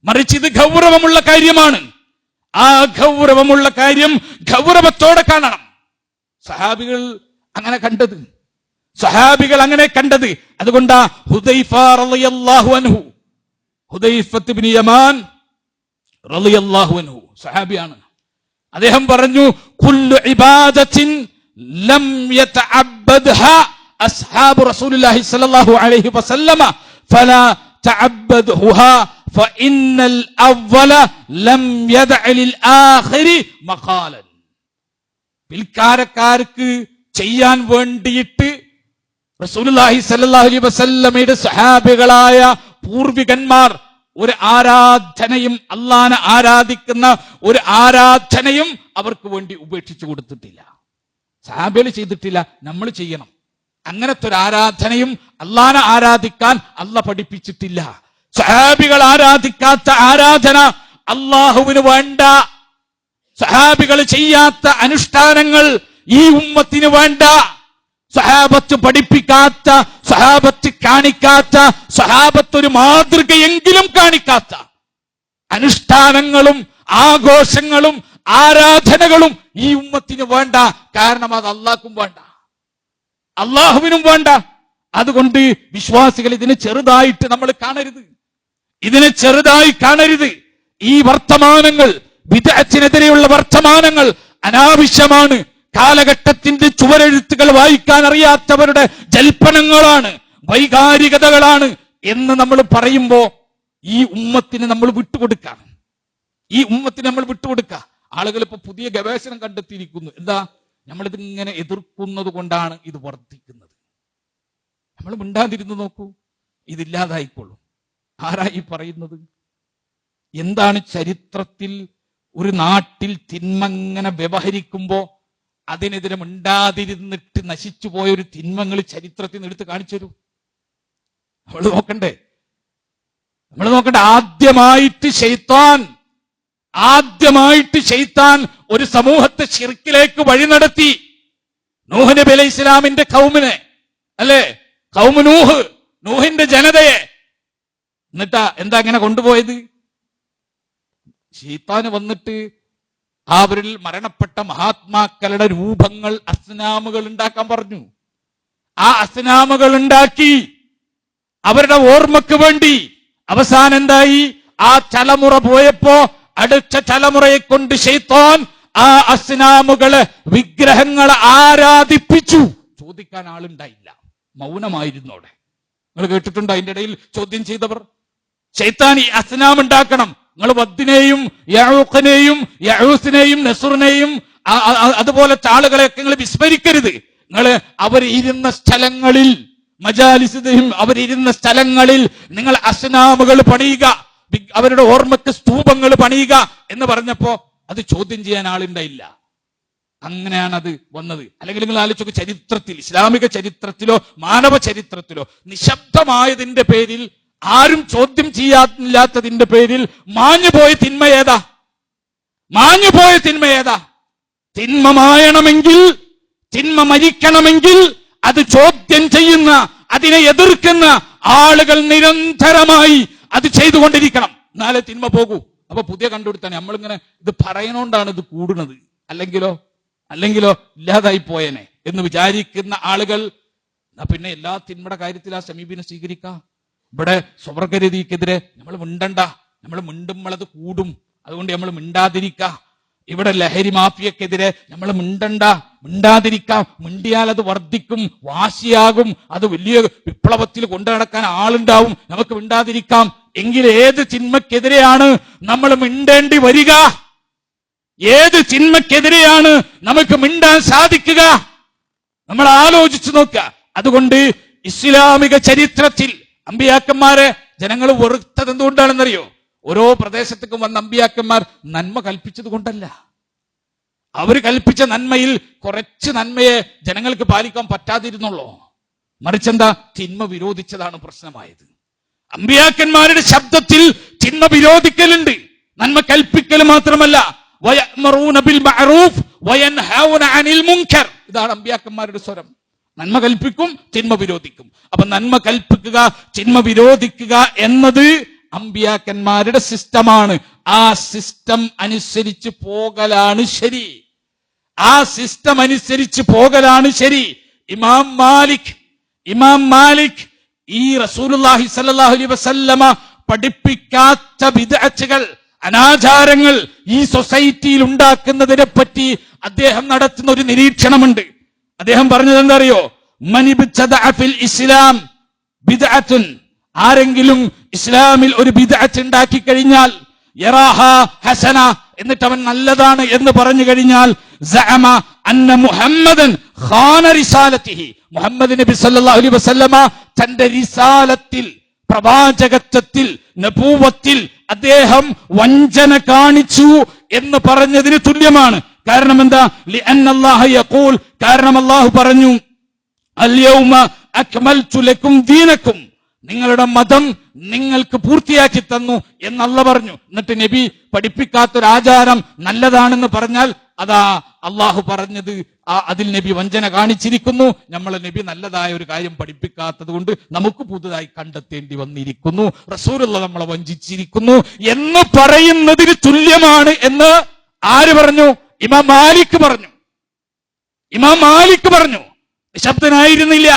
മറിച്ച് ഇത് ഗൗരവമുള്ള കാര്യമാണ്. ആ ഗൗരവമുള്ള കാര്യം ഗൗരവത്തോടെ കാണണം. സഹാബികൾ അങ്ങനെ കണ്ടത്, സഹാബികൾ അങ്ങനെ കണ്ടത്. അതുകൊണ്ടാ ഹുദൈഫ റളിയല്ലാഹു അൻഹു, ഹുദൈഫത്ത് ഇബ്നു യമാൻ റളിയല്ലാഹു അൻഹു സഹാബിയാണ്. അദ്ദേഹം പറഞ്ഞു, കുല്ലു ഇബാദത്തിൻ ലം യതഅബ്ബദ്ഹാ അസ്ഹാബു റസൂലുള്ളാഹി സ്വല്ലല്ലാഹു അലൈഹി വസല്ലമ ഫലാ തഅബ്ബദ്ഹുഹാ ഫഇന്നൽ അവ്വല ലം യദഅ ലിൽ ആഖിരി മഖാലൻ. പിൽക്കാരക്കാർക്ക് ചെയ്യാൻ വേണ്ടിയിട്ട് റസൂലുള്ളാഹി സ്വല്ലല്ലാഹു അലൈഹി വസല്ലമയുടെ സഹാബികളായ പൂർവികന്മാർ ഒരു ആരാധനയും, അള്ളാഹനെ ആരാധിക്കുന്ന ഒരു ആരാധനയും അവർക്ക് വേണ്ടി ഉപേക്ഷിച്ചു കൊടുത്തിട്ടില്ല. സഹാബികൾ ചെയ്തിട്ടില്ല, നമ്മൾ ചെയ്യണം. അങ്ങനത്തെ ഒരു ആരാധനയും അള്ളാഹനെ ആരാധിക്കാൻ അള്ളാഹ് പഠിപ്പിച്ചിട്ടില്ല. സഹാബികൾ ആരാധിക്കാത്ത ആരാധന അള്ളാഹുവിന് വേണ്ട. സഹാബികൾ ചെയ്യാത്ത അനുഷ്ഠാനങ്ങൾ ഈ ഉമ്മത്തിന് വേണ്ട. സഹാബത്ത് പഠിപ്പിക്കാത്ത, സഹാബത്ത് കാണിക്കാത്ത, സഹാബത്ത് ഒരു മാതൃകയെങ്കിലും കാണിക്കാത്ത അനുഷ്ഠാനങ്ങളും ആഘോഷങ്ങളും ആരാധനകളും ഈ ഉമ്മത്തിന് വേണ്ട. കാരണം അത് അള്ളാഹ്ക്കും വേണ്ട, അള്ളാഹുവിനും വേണ്ട. അതുകൊണ്ട് വിശ്വാസികൾ ഇതിനെ ചെറുതായിട്ട് നമ്മൾ കാണരുത്, ഇതിനെ ചെറുതായി കാണരുത്. ഈ വർത്തമാനങ്ങൾ, ബിദ്അത്തിനെതിരെയുള്ള വർത്തമാനങ്ങൾ അനാവശ്യമാണ്. കാലഘട്ടത്തിന്റെ ചുവരെഴുത്തുകൾ വായിക്കാൻ അറിയാത്തവരുടെ ജൽപ്പനങ്ങളാണ്, വൈകാരികതകളാണ് എന്ന് നമ്മൾ പറയുമ്പോ ഈ ഉമ്മത്തിന് നമ്മൾ വിട്ടുകൊടുക്കാം. ഈ ഉമ്മത്തിന് നമ്മൾ വിട്ടുകൊടുക്കുക. ആളുകൾ ഇപ്പൊ പുതിയ ഗവേഷണം കണ്ടെത്തിയിരിക്കുന്നു. എന്താ? നമ്മളിതിങ്ങനെ എതിർക്കുന്നത് കൊണ്ടാണ് ഇത് വർദ്ധിക്കുന്നത്. നമ്മൾ മിണ്ടാതിരുന്ന് നോക്കൂ, ഇതില്ലാതായിക്കൊള്ളും. ആരാ ഈ പറയുന്നത്? എന്താണ് ചരിത്രത്തിൽ ഒരു നാട്ടിൽ തിന്മങ്ങനെ വ്യവഹരിക്കുമ്പോ അതിനെതിരെ മിണ്ടാതിരുന്നിട്ട് നശിച്ചു പോയ ഒരു തിന്മങ്ങൾ ചരിത്രത്തിൽ നിന്ന് എടുത്ത് കാണിച്ചു തരൂ. നമ്മൾ നോക്കണ്ടേ? ആദ്യമായിട്ട് ശൈത്താൻ ഒരു സമൂഹത്തെ ശിർക്കിലേക്ക് വഴി നടത്തി. നൂഹ് നബി അലൈഹി ഇസ്ലാമിന്റെ ഖൗമിനെ, അല്ലേ, ഖൗമു നൂഹ്, നൂഹിന്റെ ജനതയെ. എന്നിട്ടാ എന്താ അങ്ങനെ കൊണ്ടുപോയത്? ശൈത്താന് വന്നിട്ട് അവരിൽ മരണപ്പെട്ട മഹാത്മാക്കളുടെ രൂപങ്ങൾ, അസ്നാമുകൾ ഉണ്ടാക്കാൻ പറഞ്ഞു. ആ അസ്നാമുകൾ ഉണ്ടാക്കി അവരുടെ ഓർമ്മക്ക് വേണ്ടി. അവസാനം എന്തായി? ആ തലമുറ പോയപ്പോ അടുത്ത തലമുറയെ കൊണ്ട് ശൈത്താൻ ആ അസ്നാമുകളെ, വിഗ്രഹങ്ങളെ ആരാധിപ്പിച്ചു. ചോദിക്കാൻ ആളുണ്ടായില്ല, മൗനമായിരുന്നോടെ. നിങ്ങൾ കേട്ടിട്ടുണ്ടോ അതിന്റെ ഇടയിൽ ചോദ്യം ചെയ്തവർ? ശൈത്താൻ ഈ അസ്നാം ഉണ്ടാക്കണം, നിങ്ങൾ വദ്ദിനെയും യഊഖിനെയും യഊസിനെയും നസുറിനെയും അതുപോലത്തെ ആളുകളെയൊക്കെ നിങ്ങൾ വിസ്മരിക്കരുത്. നിങ്ങൾ അവരിരുന്ന സ്ഥലങ്ങളിൽ, മജാലിസിനെയും അവരിരുന്ന സ്ഥലങ്ങളിൽ നിങ്ങൾ അസ്നാമുകൾ പണിയുക, അവരുടെ ഓർമ്മക്ക് സ്തൂപങ്ങൾ പണിയുക എന്ന് പറഞ്ഞപ്പോ അത് ചോദ്യം ചെയ്യാൻ ആളുണ്ടായില്ല. അങ്ങനെയാണ് അത് വന്നത്. അല്ലെങ്കിൽ നിങ്ങൾ ആലോചിച്ചൊക്കെ, ചരിത്രത്തിൽ, ഇസ്ലാമിക ചരിത്രത്തിലോ മാനവ ചരിത്രത്തിലോ നിശബ്ദമായതിന്റെ പേരിൽ, ആരും ചോദ്യം ചെയ്യാനില്ലാത്തതിന്റെ പേരിൽ മാഞ്ഞുപോയ തിന്മ ഏതാ? മാഞ്ഞുപോയ തിന്മ ഏതാ? തിന്മ മായണമെങ്കിൽ, തിന്മ മരിക്കണമെങ്കിൽ അത് ചോദ്യം ചെയ്യുന്ന, അതിനെ എതിർക്കുന്ന ആളുകൾ നിരന്തരമായി അത് ചെയ്തുകൊണ്ടിരിക്കണം. എന്നാലേ തിന്മ പോകൂ. അപ്പൊ പുതിയ കണ്ടുപിടുത്താണ്. നമ്മളിങ്ങനെ ഇത് പറയണോണ്ടാണ് ഇത് കൂടുന്നത്. അല്ലെങ്കിലോ ഇല്ലാതായി പോയനെ എന്ന് വിചാരിക്കുന്ന ആളുകൾ പിന്നെ എല്ലാ തിന്മയുടെ കാര്യത്തിൽ ആ സമീപനം സ്വീകരിക്കാം. ഇവിടെ സ്വർഗരീതിക്കെതിരെ നമ്മൾ മിണ്ടണ്ട, നമ്മൾ മിണ്ടുമ്പോൾ അത് കൂടും, അതുകൊണ്ട് നമ്മൾ മിണ്ടാതിരിക്കുക ഇവിടെ ലഹരി മാഫിയക്കെതിരെ നമ്മൾ മിണ്ടാതിരിക്കാം. മിണ്ടിയാൽ അത് വർദ്ധിക്കും, വാശിയാകും, അത് വലിയ വിപ്ലവത്തിൽ കൊണ്ടു നടക്കാൻ ആളുണ്ടാവും. നമുക്ക് മിണ്ടാതിരിക്കാം. എങ്കിൽ ഏത് ചിന്മക്കെതിരെയാണ് നമ്മൾ മിണ്ടേണ്ടി വരിക? ഏത് ചിന്മക്കെതിരെയാണ് നമുക്ക് മിണ്ടാൻ സാധിക്കുക? നമ്മൾ ആലോചിച്ചു നോക്കുക. അതുകൊണ്ട് ഇസ്ലാമിക ചരിത്രത്തിൽ അമ്പിയാക്കന്മാരെ ജനങ്ങൾ വെറുത്തത് എന്തുകൊണ്ടാണെന്നറിയോ? ഓരോ പ്രദേശത്തേക്കും വന്ന അമ്പിയാക്കന്മാർ നന്മ കൽപ്പിച്ചത് കൊണ്ടല്ല. അവർ കൽപ്പിച്ച നന്മയിൽ കുറച്ച് നന്മയെ ജനങ്ങൾക്ക് പാലിക്കാൻ പറ്റാതിരുന്നുള്ളൂ. മറിച്ചെന്താ? തിന്മ വിരോധിച്ചതാണ് പ്രശ്നമായത്. അമ്പിയാക്കന്മാരുടെ ശബ്ദത്തിൽ തിന്മ വിരോധിക്കലുണ്ട്, നന്മ കൽപ്പിക്കൽ മാത്രമല്ല. വയഅ്മറൂന ബിൽ മഅറൂഫ് വയൻഹൗന അനിൽ മുൻകർ. ഇതാണ് അമ്പിയാക്കന്മാരുടെ സ്വരം. നന്മ കൽപ്പിക്കും, തിന്മ വിരോധിക്കും. അപ്പൊ നന്മ കൽപ്പിക്കുക, തിന്മ വിരോധിക്കുക എന്നത് അമ്പിയാക്കന്മാരുടെ സിസ്റ്റമാണ്. ആ സിസ്റ്റം അനുസരിച്ച് പോകലാണ് ശരി. ആ സിസ്റ്റം അനുസരിച്ച് പോകലാണ് ശരി. ഇമാം മാലിക് ഈ റസൂലുള്ളാഹി സ്വല്ലല്ലാഹു അലൈഹി വസല്ലമ പഠിപ്പിക്കാത്ത ബിദ്അത്തുകൾ, അനാചാരങ്ങൾ ഈ സൊസൈറ്റിയിൽ ഉണ്ടാക്കുന്നതിനെ പറ്റി അദ്ദേഹം നടത്തുന്ന ഒരു നിരീക്ഷണമുണ്ട്. അദ്ദേഹം പറഞ്ഞത് എന്താ അറിയോ? മനിബ്തദഅ ഫിൽ ഇസ്ലാം ബിദ്അത്തുൻ, ആരെങ്കിലും ഇസ്ലാമിൽ ഒരു ബിദ്അത്ത് ഉണ്ടാക്കി കഴിഞ്ഞാൽ, യറാഹ ഹസന, എന്നിട്ട് അവൻ നല്ലതാണ് എന്ന് പറഞ്ഞു കഴിഞ്ഞാൽ, സഅമ അന്ന മുഹമ്മദൻ ഖാന റിസാലതിഹി, മുഹമ്മദ് നബി സല്ലല്ലാഹു അലൈഹി വസല്ലമ തന്റെ റിസാലത്തിൽ, പ്രവാചകത്വത്തിൽ, നബൂവത്തിൽ അദ്ദേഹം വഞ്ചന കാണിച്ചു എന്ന് പറഞ്ഞതിന് തുല്യമാണ്. കാരണം എന്താ? ലിഅന്നല്ലാഹ യഖൂൽ, കാരണം അല്ലാഹു പറഞ്ഞു, അൽ യൗമ അക്മൽതു ലക്കും ദീനക്കും, നിങ്ങളുടെ മതം നിങ്ങൾക്ക് പൂർത്തിയാക്കി തന്നു എന്ന് അല്ലാഹു പറഞ്ഞു. എന്നിട്ട് നബി പഠിപ്പിക്കാത്തൊരാചാരം നല്ലതാണെന്ന് പറഞ്ഞാൽ അതാ അള്ളാഹു പറഞ്ഞത്, അതിൽ നബി വഞ്ചന കാണിച്ചിരിക്കുന്നു. നമ്മളെ നബി നല്ലതായ ഒരു കാര്യം പഠിപ്പിക്കാത്തത് കൊണ്ട് നമുക്ക് പുതുതായി കണ്ടെത്തേണ്ടി വന്നിരിക്കുന്നു, റസൂലുള്ളാഹി നമ്മളെ വഞ്ചിച്ചിരിക്കുന്നു എന്ന് പറയുന്നതിന് തുല്യമാണ് എന്ന് ആര് പറഞ്ഞു? ഇമാം മാലിക് പറഞ്ഞു. നിശബ്ദനായിരുന്നില്ല.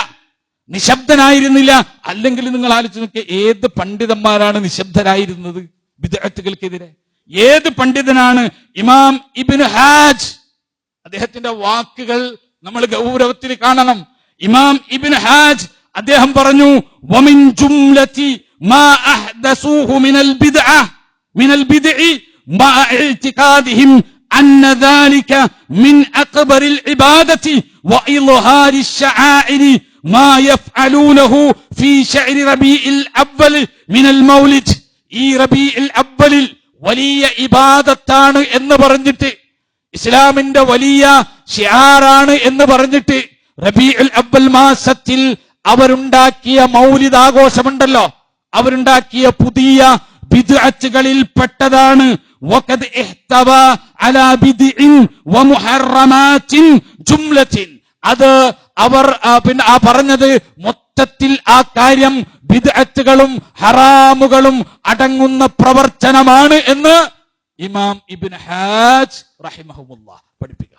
അല്ലെങ്കിൽ നിങ്ങൾ ആലോചിച്ച് നോക്കിയ ഏത് പണ്ഡിതന്മാരാണ് നിശബ്ദരായിരുന്നത് ബിദ്അത്തുകൾക്കെതിരെ? ഏത് പണ്ഡിതനാണ്? ഇമാം ഇബ്നു ഹാജ്, അദ്ദേഹത്തിന്റെ വാക്കുകൾ നമ്മൾ ഗൗരവത്തിൽ കാണണം. ഇമാം ഇബ്നു ഹാജ് അദ്ദേഹം പറഞ്ഞു, വമിൻ ജുംലതി മാ അഹ്ദസൂഹു മിനൽ ബിദ്ഇ മാ ഇഅ്തിഖാദിഹിം അന്ന ദാലിക മിൻ അക്ബറിൽ ഇബാദതി വഇൽഹാരി ശആഇരി മാ യഫ്അലൂനഹു ഫീ ശഅരി റബീഇൽ അവ്വൽ മിനൽ മൗലിദ്. ഈ റബീഇൽ അവ്വലിൽ വലിയ ഇബാദത്താണ് എന്ന് പറഞ്ഞിട്ട്, ഇസ്ലാമിന്റെ വലിയ ശിആറാണ് എന്ന് പറഞ്ഞിട്ട്, റബീഉൽ അവ്വൽ മാസത്തിൽ അവരുണ്ടാക്കിയ മൗലിദ് ആഘോഷമുണ്ടല്ലോ, അവരുണ്ടാക്കിയ പുതിയ ബിദ്അത്തുകളിൽ പെട്ടതാണ്. വഖദ് ഇഹ്തവ അലാ ബിദ്ഇൻ വമുഹറമാത്തിൻ ജുംലത്തിൻ. അത് അവർ പിന്നെ ആ പറഞ്ഞത് മൊത്തത്തിൽ ആ കാര്യം ബിദ്അത്തുകളും ഹറാമുകളും അടങ്ങുന്ന പ്രവർത്തനമാണ് എന്ന് ഇമാം ഇബ്നു ഹാജ് റഹിമഹുല്ലാഹ് പഠിപ്പിക്കുക.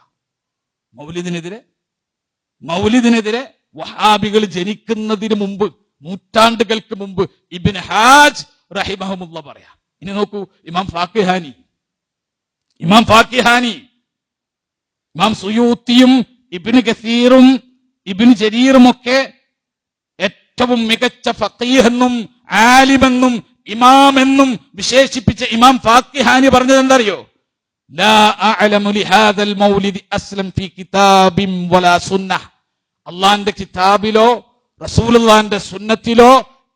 മൗലിദിനെതിരെ വഹാബികൾ ജനിക്കുന്നതിന് മുമ്പ്, നൂറ്റാണ്ടുകൾക്ക് മുമ്പ് ഇബ്നു ഹാജ് റഹിമഹുല്ലാഹ് പറയാം. ഇനി നോക്കൂ, ഇമാം ഫാക്കിഹാനി, ഇമാം സുയൂത്തിയും ഇബ്നു കസീറും ഇബ്നു ജരീറും ഒക്കെ ഏറ്റവും മികച്ച ഫഖീഹെന്നും ആലിമെന്നും ഇമാമെന്നും വിശേഷിപ്പിച്ച ഇമാം ഫാക്കിഹാനി പറഞ്ഞത് എന്തറിയോ? ലാ അഅലമു ലിഹാദൽ മൗലിദി അസ്ലം ഫീ കിതാബിൻ വലാ സുന്നഹ്. അല്ലാഹുവിന്റെ കിതാബിലോ റസൂലുള്ളാഹിന്റെ സുന്നത്തിലോ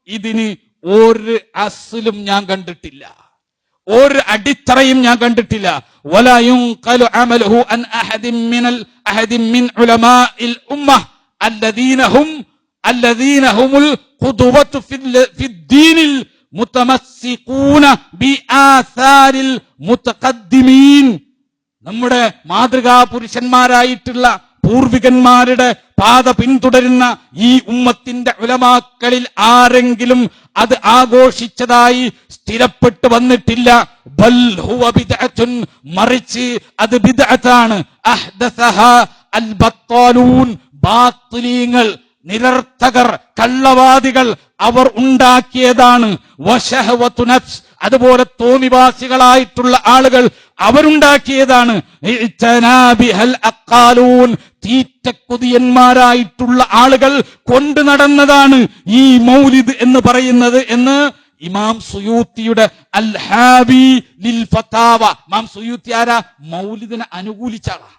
ഇതിന് ഒരു അസ്ലും ഞാൻ കണ്ടിട്ടില്ല, ഒരു അടിത്തറയും ഞാൻ കണ്ടിട്ടില്ല. വലാ യുൻഖലു അമലുഹു അൻ അഹദിൻ മിൻ ഉലമാഇൽ ഉമ്മഹ് അല്ലദീന ഹുമുൽ ഖുദവതു ഫിദ്ദീനിൽ മുതമസ്സിഖൂന ബിആസാരിൽ മുതഖദ്ദിമീൻ. നമ്മുടെ മാതൃകാ പുരുഷന്മാരായിട്ടുള്ള പൂർവികന്മാരുടെ പാത പിന്തുടരുന്ന ഈ ഉമ്മത്തിന്റെ ഉലമാക്കളിൽ ആരെങ്കിലും അത് ആഘോഷിച്ചതായി സ്ഥിരപ്പെട്ടു വന്നിട്ടില്ല. ബൽ ഹുവ ബിദ്അത്തുൻ, മറിച്ച് അത് ബിദ്അത്താണ്. അഹ്ദസഹ അൽ ബത്താലൂൻ, ബാത്തിലീങ്ങൾ, നിരർത്ഥകർ, കള്ളവാദികൾ അവർ ഉണ്ടാക്കിയതാണ്. വശഹവതു നഫ്സ്, അതുപോലെ തോന്നിവാസികളായിട്ടുള്ള ആളുകൾ അവരുണ്ടാക്കിയതാണ്. തീറ്റക്കൊതിയന്മാരായിട്ടുള്ള ആളുകൾ കൊണ്ടു നടന്നതാണ് ഈ മൗലിദ് എന്ന് പറയുന്നത് എന്ന് ഇമാം സുയൂത്തിയുടെ അൽ ഹാബി ലിൽ ഫതാവ. ഇമാം സുയൂത്തി ആരാ? മൗലിദിനെ അനുകൂലിച്ച ആളാണ്.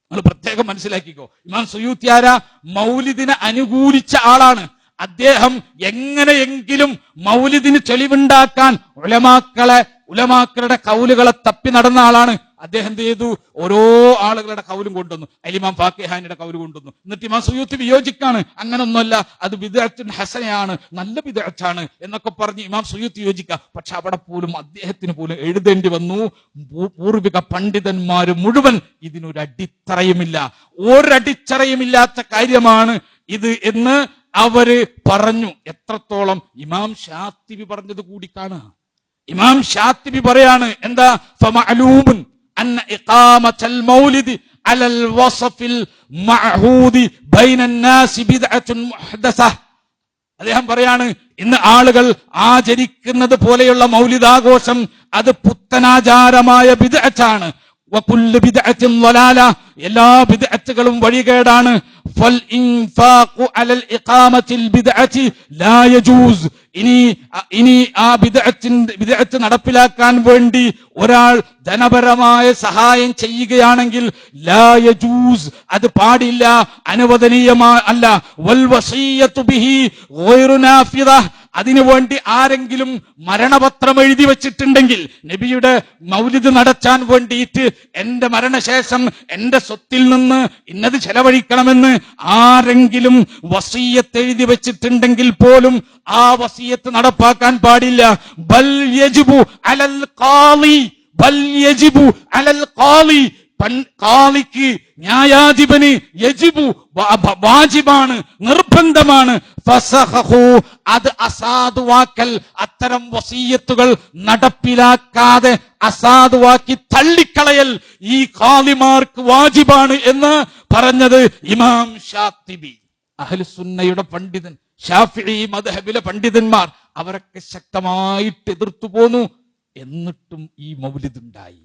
നിങ്ങൾ പ്രത്യേകം മനസ്സിലാക്കിക്കോ. ഇമാം സുയൂത്തി ആരാ? മൗലിദിനെ അനുകൂലിച്ച ആളാണ്. അദ്ദേഹം എങ്ങനെയെങ്കിലും മൗലിദിന് തെളിവുണ്ടാക്കാൻ ഉലമാക്കളുടെ കൗലുകളെ തപ്പി നടന്ന ആളാണ്. അദ്ദേഹം എന്ത് ചെയ്തു? ഓരോ ആളുകളുടെ കൗലും കൊണ്ടുവന്നു. ഇമാം ഫാക്കിഹാനിയുടെ കൗല് കൊണ്ടുവന്നു. എന്നിട്ട് ഇമാം സുയൂത്തി വിയോജിക്കാണ്. അങ്ങനൊന്നുമല്ല, അത് ബിദ്അത്തുൻ ഹസനയാണ്, നല്ല ബിദ്അത്താണ് എന്നൊക്കെ പറഞ്ഞ് ഇമാം സുയൂത്തി യോജിക്കാം. പക്ഷെ അവിടെ പോലും അദ്ദേഹത്തിന് പോലും എഴുതേണ്ടി വന്നു, പൂർവിക പണ്ഡിതന്മാര് മുഴുവൻ ഇതിനൊരു അടിത്തറയുമില്ല, ഒരടിത്തറയുമില്ലാത്ത കാര്യമാണ് ഇത് എന്ന് അവര് പറഞ്ഞു. എത്രത്തോളം? ഇമാം ശാത്തിബി പറഞ്ഞത് കൂടി കാണുക. ഇമാം ശാത്തിബി പറയാണ്, എന്താ? ഫമഅലൂമുൻ അന്ന ഇഖാമത്തൽ മൗലിദി അലൽ വസഫിൽ മഅഹൂദി ബൈനൻ നാസി ബിദ്അത്തുൻ മുഹ്ദസ. അദ്ദേഹം പറയാണ്, ഇന്ന് ആളുകൾ ആചരിക്കുന്നത് പോലെയുള്ള മൗലിദാഘോഷം അത് പുത്തനാചാരമായ ബിദ്അത്താണ്. വകുല്ലു ബിദ്അത്തിൻ ളലാല, എല്ലാ ബിദ്അത്തുകളും വഴികേടാണ്. ഫൽ ഇൻഫാഖു അലൽ ഇഖാമത്തിൽ ബിദ്അത്തി ലാ യജൂസ്. ഇനി ആ ബിദ്അത്ത് നടപ്പിലാക്കാൻ വേണ്ടി ഒരാൾ ധനപരമായ സഹായം ചെയ്യുകയാണെങ്കിൽ ലാ യജൂസ്, അത് പാടില്ല, അനുവദനീയമല്ല. വൽ വസിയ്യതു ബിഹി ഗൈറു നാഫിദ, അതിനുവേണ്ടി ആരെങ്കിലും മരണപത്രം എഴുതി വെച്ചിട്ടുണ്ടെങ്കിൽ, നബിയുടെ മൗലിദ് നടത്താൻ വേണ്ടിയിട്ട് എന്റെ മരണശേഷം എന്റെ സ്വത്തിൽ നിന്ന് ഇന്നത് ചെലവഴിക്കണമെന്ന് ആരെങ്കിലും വസിയ്യത്ത് എഴുതി വെച്ചിട്ടുണ്ടെങ്കിൽ പോലും ആ വസിയ്യത്ത് നടപ്പാക്കാൻ പാടില്ല. ബൽ യജിബു അലൽ ഖാളി, ബൽ യജിബു അലൽ ഖാളി, ഖാളിക്ക്, ന്യായാധിപന് യജിബു, വാജിബാണ്, നിർബന്ധമാണ്. ഫസഖഹു, അത് അസാധുവാക്കൽ, അത്തരം വസിയ്യത്തുകൾ നടപ്പിലാക്കാതെ അസാധുവാക്കി തള്ളിക്കളയൽ ഈ ഖാളിമാർക്ക് വാജിബാണ് എന്ന് പറഞ്ഞത് ഇമാം ശാത്തിബി. അഹ്ലുസുന്നയുടെ പണ്ഡിതൻ, ശാഫിഈ മദ്ഹബിലെ പണ്ഡിതന്മാർ അവരൊക്കെ ശക്തമായിട്ട് എതിർത്തു പോന്നു. എന്നിട്ടും ഈ മൗലിദ് ഉണ്ടായി.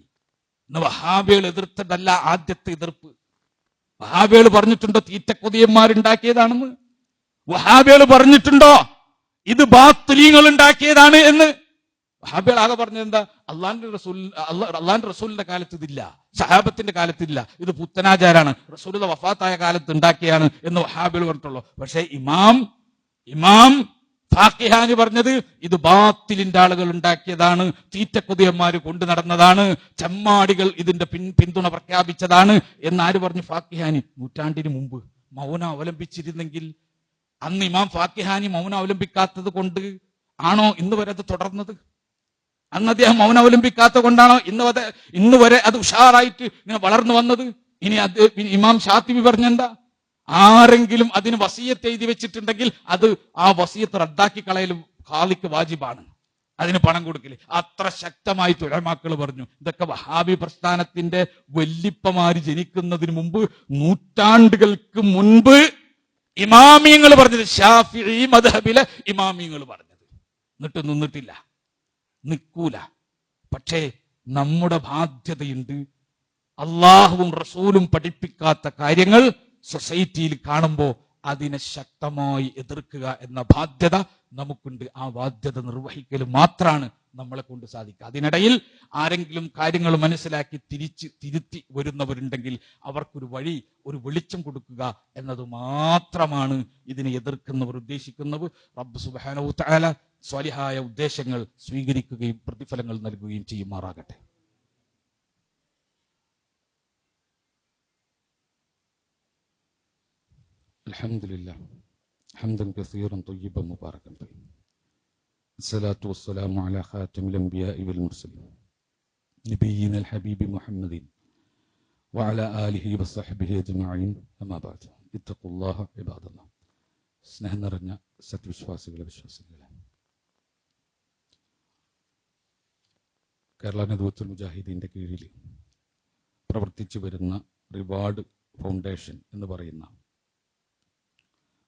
ഇന്ന് വഹാബികൾ എതിർത്തതല്ല ആദ്യത്തെ എതിർപ്പ്. വഹാബികൾ പറഞ്ഞിട്ടുണ്ടോ തീറ്റക്കൊതിയന്മാരുണ്ടാക്കിയതാണെന്ന്? വഹാബികൾ പറഞ്ഞിട്ടുണ്ടോ ഇത് ബാത്തിലീങ്ങൾ ഉണ്ടാക്കിയതാണ് എന്ന്? വഹാബികൾ ആകെ പറഞ്ഞത് എന്താ? അള്ളാന്റെ റസൂലിന്റെ കാലത്ത് ഇതില്ല, സഹാബത്തിന്റെ കാലത്തില്ല, ഇത് പുത്തനാചാരാണ്, റസൂലുള്ളാഹി വഫാത്തായ കാലത്ത് ഉണ്ടാക്കിയാണ് എന്ന് വഹാബികൾ പറഞ്ഞിട്ടുള്ളൂ. പക്ഷേ ഇമാം ഫാക്കിഹാനി പറഞ്ഞത് ഇത് ബാത്തിലിന്റെ ആളുകൾ ഉണ്ടാക്കിയതാണ്, തീറ്റക്കൊതിയന്മാര് കൊണ്ടു നടന്നതാണ്, ചെമ്മാടികൾ ഇതിന്റെ പിന്തുണ പ്രഖ്യാപിച്ചതാണ് എന്നാര് പറഞ്ഞു? ഫാക്കിഹാനി. നൂറ്റാണ്ടിന് മുമ്പ് മൗനം അവലംബിച്ചിരുന്നെങ്കിൽ, അന്ന് ഇമാം ഫാക്കിഹാനി മൗനം അവലംബിക്കാത്തത് കൊണ്ട് ആണോ ഇന്ന് വരെ അത് തുടർന്നത്? അന്ന് അദ്ദേഹം മൗനം അവലംബിക്കാത്തത് കൊണ്ടാണോ ഇന്ന് വരെ അത് ഉഷാറായിട്ട് ഇങ്ങനെ വളർന്നു വന്നത്? ഇനി ഇമാം ശാത്തിബി പറഞ്ഞെന്താ? ആരെങ്കിലും അതിന് വസിയത്ത് എഴുതി വെച്ചിട്ടുണ്ടെങ്കിൽ അത് ആ വസിയത്ത് റദ്ദാക്കി കളയലും ഖാളിക്ക് വാജിബാണ്, അതിന് പണം കൊടുക്കല്. അത്ര ശക്തമായിട്ട് ഉലമാക്കൾ പറഞ്ഞു. ഇതൊക്കെ വഹാബി പ്രസ്ഥാനത്തിന്റെ വല്ലിപ്പമാര് ജനിക്കുന്നതിന് മുമ്പ്, നൂറ്റാണ്ടുകൾക്ക് മുൻപ് ഇമാമിയങ്ങൾ പറഞ്ഞത്, ശാഫിഈ മദ്ഹബിലെ ഇമാമിയങ്ങൾ പറഞ്ഞത്. എന്നിട്ട് നിന്നിട്ടില്ല, നിൽക്കൂല. പക്ഷേ നമ്മുടെ ബാധ്യതയുണ്ട്. അള്ളാഹുവും റസൂലും പഠിപ്പിക്കാത്ത കാര്യങ്ങൾ സൊസൈറ്റിയിൽ കാണുമ്പോൾ അതിനെ ശക്തമായി എതിർക്കുക എന്ന ബാധ്യത നമുക്കുണ്ട്. ആ ബാധ്യത നിർവഹിക്കൽ മാത്രമാണ് നമ്മളെ കൊണ്ട് സാധിക്കുക. അതിനിടയിൽ ആരെങ്കിലും കാര്യങ്ങൾ മനസ്സിലാക്കി തിരുത്തി വരുന്നവരുണ്ടെങ്കിൽ അവർക്കൊരു വഴി, ഒരു വെളിച്ചം കൊടുക്കുക എന്നത് മാത്രമാണ് ഇതിനെ എതിർക്കുന്നവർ ഉദ്ദേശിക്കുന്നവർ. റബ്ബ് സുബ്ഹാനഹു വ തആല സ്വാലിഹായ ഉദ്ദേശങ്ങൾ സ്വീകരിക്കുകയും പ്രതിഫലങ്ങൾ നൽകുകയും ചെയ്യുമാറാകട്ടെ. അൽഹംദുലില്ലാഹ് ഹംദൻ കസീറൻ ത്വയ്യിബൻ മുബാറകൻ ഫീഹി. അസ്സലാത്തു വസ്സലാമു അലാ ഖാതിമിൽ അൻബിയാഇ വൽ മുർസലീൻ നബിയ്യിനൽ ഹബീബി മുഹമ്മദിൻ വഅലാ ആലിഹി വസ്സഹ്ബിഹി അജ്മഈൻ. അമ്മാ ബഅദ്. ഇത്തഖുല്ലാഹ ഇബാദല്ലാഹ്. സ്നേഹം നിറഞ്ഞ സത്വിശ്വാസികളെ, വിശ്വാസികളെ, കേരള നദുവത്തുൽ മുജാഹിദീന്റെ കീഴിൽ പ്രവർത്തിച്ചു വരുന്ന റിവാർഡ് ഫൗണ്ടേഷൻ എന്ന് പറയുന്ന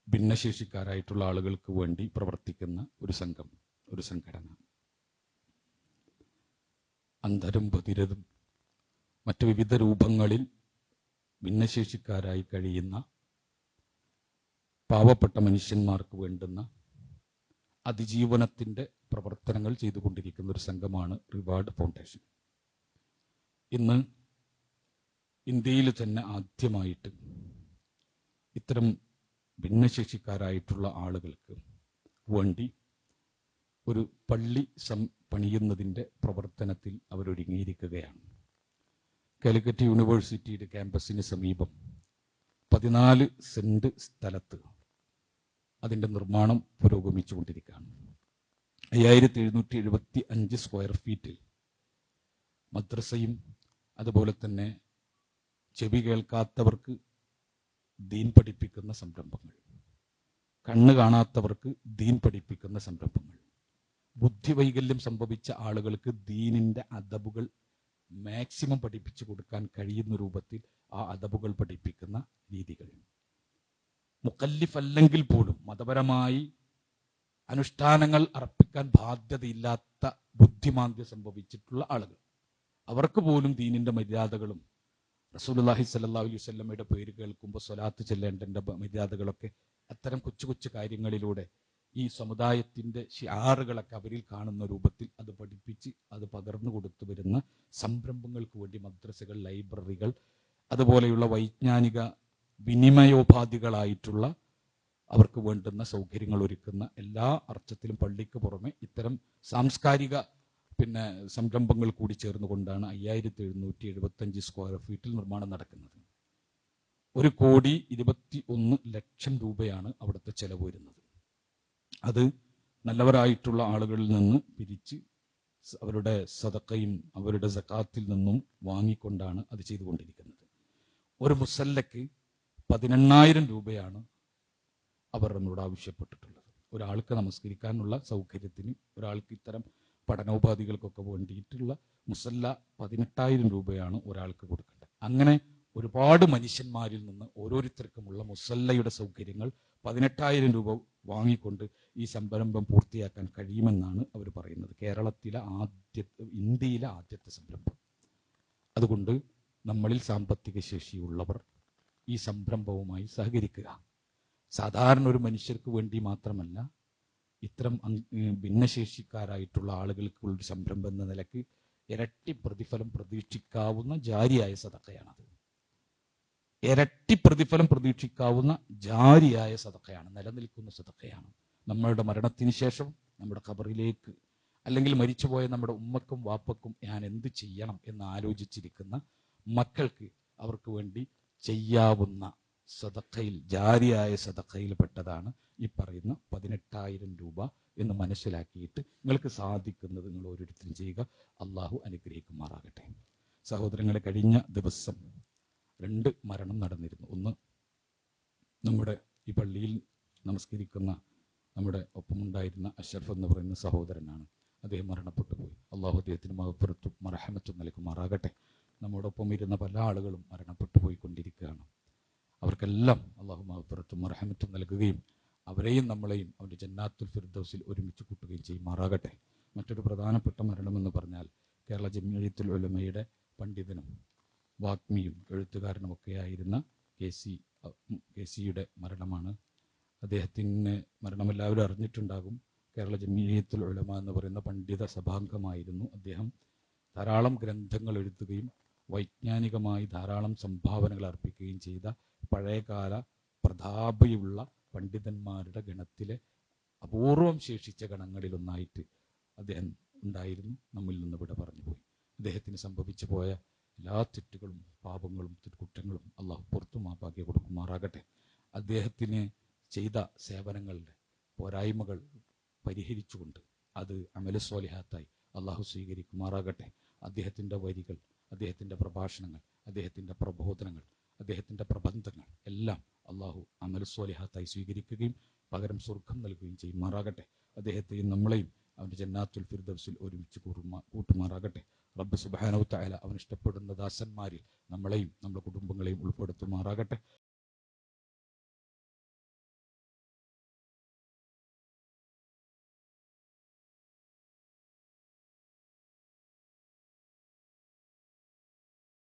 ഭിന്നശേഷിക്കാരായിട്ടുള്ള ആളുകൾക്ക് വേണ്ടി പ്രവർത്തിക്കുന്ന ഒരു സംഘം, ഒരു സംഘടന, അന്ധരും ബധിരരും മറ്റു വിവിധ രൂപങ്ങളിൽ ഭിന്നശേഷിക്കാരായി കഴിയുന്ന പാവപ്പെട്ട മനുഷ്യന്മാർക്ക് വേണ്ടുന്ന അതിജീവനത്തിൻ്റെ പ്രവർത്തനങ്ങൾ ചെയ്തുകൊണ്ടിരിക്കുന്ന ഒരു സംഘമാണ് റിവാർഡ് ഫൗണ്ടേഷൻ. ഇന്ന് ഇന്ത്യയിൽ തന്നെ ആദ്യമായിട്ട് ഇത്തരം ഭിന്നശേഷിക്കാരായിട്ടുള്ള ആളുകൾക്ക് വേണ്ടി ഒരു പള്ളി പണിയുന്നതിൻ്റെ പ്രവർത്തനത്തിൽ അവരൊരുങ്ങിയിരിക്കുകയാണ്. കാലിക്കറ്റ് യൂണിവേഴ്സിറ്റിയുടെ ക്യാമ്പസിന് സമീപം 14 സെന്റ് സ്ഥലത്ത് അതിൻ്റെ നിർമ്മാണം പുരോഗമിച്ചുകൊണ്ടിരിക്കുകയാണ്. 5775 സ്ക്വയർ ഫീറ്റിൽ മദ്രസയും അതുപോലെ തന്നെ ചെവി കേൾക്കാത്തവർക്ക് ദീൻ പഠിപ്പിക്കുന്ന സംരംഭങ്ങൾ, കണ്ണ് കാണാത്തവർക്ക് ദീൻ പഠിപ്പിക്കുന്ന സംരംഭങ്ങൾ, ബുദ്ധിവൈകല്യം സംഭവിച്ച ആളുകൾക്ക് ദീനിൻ്റെ അദബുകൾ മാക്സിമം പഠിപ്പിച്ചു കൊടുക്കാൻ കഴിയുന്ന രൂപത്തിൽ ആ അദബുകൾ പഠിപ്പിക്കുന്ന രീതികൾ, മുക്കല്ലിഫ് അല്ലെങ്കിൽ പോലും മതപരമായി അനുഷ്ഠാനങ്ങൾ അർപ്പിക്കാൻ ബാധ്യതയില്ലാത്ത ബുദ്ധിമാന്ദ്യം സംഭവിച്ചിട്ടുള്ള ആളുകൾ, അവർക്ക് പോലും ദീനിൻ്റെ മര്യാദകളും റസൂലുള്ളാഹി സ്വല്ലല്ലാഹു അലൈഹി വസല്ലമയുടെ പേര് കേൾക്കുമ്പോൾ സ്വലാത്ത് ചെല്ലേണ്ടതിൻ്റെ മര്യാദകളൊക്കെ അത്തരം കൊച്ചു കൊച്ചു കാര്യങ്ങളിലൂടെ ഈ സമുദായത്തിൻ്റെ ഷിആറുകളൊക്കെ അവരിൽ കാണുന്ന രൂപത്തിൽ അത് പഠിപ്പിച്ച് അത് പകർന്നു കൊടുത്തു വരുന്ന സംരംഭങ്ങൾക്ക് വേണ്ടി മദ്രസകൾ, ലൈബ്രറികൾ, അതുപോലെയുള്ള വൈജ്ഞാനിക വിനിമയോപാധികളായിട്ടുള്ള അവർക്ക് വേണ്ടുന്ന സൗകര്യങ്ങൾ ഒരുക്കുന്ന എല്ലാ അർത്ഥത്തിലും പള്ളിക്ക് പുറമെ ഇത്തരം സാംസ്കാരിക സംരംഭങ്ങൾ കൂടി ചേർന്നുകൊണ്ടാണ് 5775 സ്ക്വയർ ഫീറ്റിൽ നിർമ്മാണം നടക്കുന്നത്. 1,21,00,000 രൂപയാണ് അവിടുത്തെ ചെലവ് വരുന്നത്. അത് നല്ലവരായിട്ടുള്ള ആളുകളിൽ നിന്ന് പിരിച്ച് അവരുടെ സദഖയും അവരുടെ സകാത്തിൽ നിന്നും വാങ്ങിക്കൊണ്ടാണ് അത് ചെയ്തുകൊണ്ടിരിക്കുന്നത്. ഒരു മുസല്ലയ്ക്ക് 18,000 രൂപയാണ് അവർ നമ്മളോട് ആവശ്യപ്പെട്ടിട്ടുള്ളത്. ഒരാൾക്ക് നമസ്കരിക്കാനുള്ള സൗകര്യത്തിന്, ഒരാൾക്ക് ഇത്തരം പഠനോപാധികൾക്കൊക്കെ വേണ്ടിയിട്ടുള്ള മുസല്ല 18,000 രൂപയാണ് ഒരാൾക്ക് കൊടുക്കേണ്ടത്. അങ്ങനെ ഒരുപാട് മനുഷ്യന്മാരിൽ നിന്ന് ഓരോരുത്തർക്കുമുള്ള മുസല്ലയുടെ സൗകര്യങ്ങൾ 18,000 രൂപ വാങ്ങിക്കൊണ്ട് ഈ സംരംഭം പൂർത്തിയാക്കാൻ കഴിയുമെന്നാണ് അവർ പറയുന്നത്. ഇന്ത്യയിലെ ആദ്യത്തെ സംരംഭം. അതുകൊണ്ട് നമ്മളിൽ സാമ്പത്തിക ശേഷിയുള്ളവർ ഈ സംരംഭവുമായി സഹകരിക്കുക. സാധാരണ ഒരു മനുഷ്യർക്ക് വേണ്ടി മാത്രമല്ല, ഇത്തരം ഭിന്നശേഷിക്കാരായിട്ടുള്ള ആളുകൾക്കുള്ള ഒരു സംരംഭം എന്ന നിലക്ക് ഇരട്ടി പ്രതിഫലം പ്രതീക്ഷിക്കാവുന്ന ജാരിയായ സദഖയാണത്. ഇരട്ടി പ്രതിഫലം പ്രതീക്ഷിക്കാവുന്ന ജാരിയായ സദഖയാണ്, നിലനിൽക്കുന്ന സദഖയാണ്. നമ്മളുടെ മരണത്തിന് ശേഷം നമ്മുടെ ഖബറിലേക്ക്, അല്ലെങ്കിൽ മരിച്ചുപോയ നമ്മുടെ ഉമ്മക്കും വാപ്പക്കും ഞാൻ എന്ത് ചെയ്യണം എന്ന് ആലോചിച്ചിരിക്കുന്ന മക്കൾക്ക് അവർക്ക് വേണ്ടി ചെയ്യാവുന്ന സദഖയിൽ, ജാരിയായ സദഖയിൽ പെട്ടതാണ് ഈ പറയുന്ന 18,000 രൂപ എന്ന് മനസ്സിലാക്കിയിട്ട് നിങ്ങൾക്ക് സാധിക്കുന്നത് നിങ്ങൾ ഓരോരുത്തരും ചെയ്യുക. അള്ളാഹു അനുഗ്രഹിക്കുമാറാകട്ടെ. സഹോദരങ്ങളെ, കഴിഞ്ഞ ദിവസം 2 മരണം നടന്നിരുന്നു. ഒന്ന്, നമ്മുടെ ഈ പള്ളിയിൽ നമസ്കരിക്കുന്ന നമ്മുടെ ഒപ്പമുണ്ടായിരുന്ന അഷ്റഫ് എന്ന് പറയുന്ന സഹോദരനാണ്. അദ്ദേഹം മരണപ്പെട്ടു പോയി. അള്ളാഹു അദ്ദേഹത്തിന് മഗ്ഫിറത്തും മർഹമത്തും നൽകുമാറാകട്ടെ. നമ്മോടൊപ്പം ഇരുന്ന പല ആളുകളും മരണപ്പെട്ടു പോയിക്കൊണ്ടിരിക്കുകയാണ്. അവർക്കെല്ലാം അള്ളാഹു മഗ്ഫിറത്തും മർഹമത്തും നൽകുകയും അവരെയും നമ്മളെയും അവൻ്റെ ജന്നാത്തുൽ ഫിർദൗസിൽ ഒരുമിച്ച് കൂട്ടുകയും ചെയ്യുമാറാകട്ടെ. മറ്റൊരു പ്രധാനപ്പെട്ട മരണമെന്ന് പറഞ്ഞാൽ കേരള ജംഇയ്യത്തുൽ ഉലമയുടെ പണ്ഡിതനും വാഗ്മിയും എഴുത്തുകാരനുമൊക്കെയായിരുന്ന കെ.സിയുടെ മരണമാണ്. അദ്ദേഹത്തിന് മരണം എല്ലാവരും അറിഞ്ഞിട്ടുണ്ടാകും. കേരള ജംഇയ്യത്തുൽ ഉലമ എന്ന് പറയുന്ന പണ്ഡിത സഭാംഗമായിരുന്നു അദ്ദേഹം. ധാരാളം ഗ്രന്ഥങ്ങൾ എഴുതുകയും വൈജ്ഞാനികമായി ധാരാളം സംഭാവനകൾ അർപ്പിക്കുകയും ചെയ്ത പഴയകാല പ്രതാപയുള്ള പണ്ഡിതന്മാരുടെ ഗണത്തിലെ അപൂർവം ശേഷിച്ച ഗണങ്ങളിലൊന്നായിട്ട് അദ്ദേഹം ഉണ്ടായിരുന്നു. നമ്മിൽ നിന്ന് ഇവിടെ പറഞ്ഞുപോയി. അദ്ദേഹത്തിന് സംഭവിച്ചു പോയ എല്ലാ തെറ്റുകളും പാപങ്ങളും കുറ്റങ്ങളും അള്ളാഹു പുറത്തു മാപ്പാക്കി കൊടുക്കുമാറാകട്ടെ. അദ്ദേഹത്തിന് ചെയ്ത സേവനങ്ങളുടെ പോരായ്മകൾ പരിഹരിച്ചുകൊണ്ട് അത് അമല സ്വാലിഹാത്തായി അള്ളാഹു സ്വീകരിക്കുമാറാകട്ടെ. അദ്ദേഹത്തിൻ്റെ വരികൾ, അദ്ദേഹത്തിൻ്റെ പ്രഭാഷണങ്ങൾ, അദ്ദേഹത്തിൻ്റെ പ്രബോധനങ്ങൾ, അദ്ദേഹത്തിൻ്റെ പ്രബന്ധങ്ങൾ എല്ലാം അള്ളാഹു അമല സ്വാലിഹാത്തായി സ്വീകരിക്കുകയും പകരം സ്വർഗം നൽകുകയും ചെയ്യുമാറാകട്ടെ. അദ്ദേഹത്തെയും നമ്മളെയും അവൻ്റെ ജന്നാത്തുൽ ഫിർദൗസിൽ ഒരുമിച്ച് കൂട്ടുമാറാകട്ടെ. റബ്ബ് സുബ്ഹാനഹു വ തആല അവൻ ഇഷ്ടപ്പെടുന്ന ദാസന്മാരിൽ നമ്മളെയും നമ്മുടെ കുടുംബങ്ങളെയും ഉൾപ്പെടുത്തുമാറാകട്ടെ.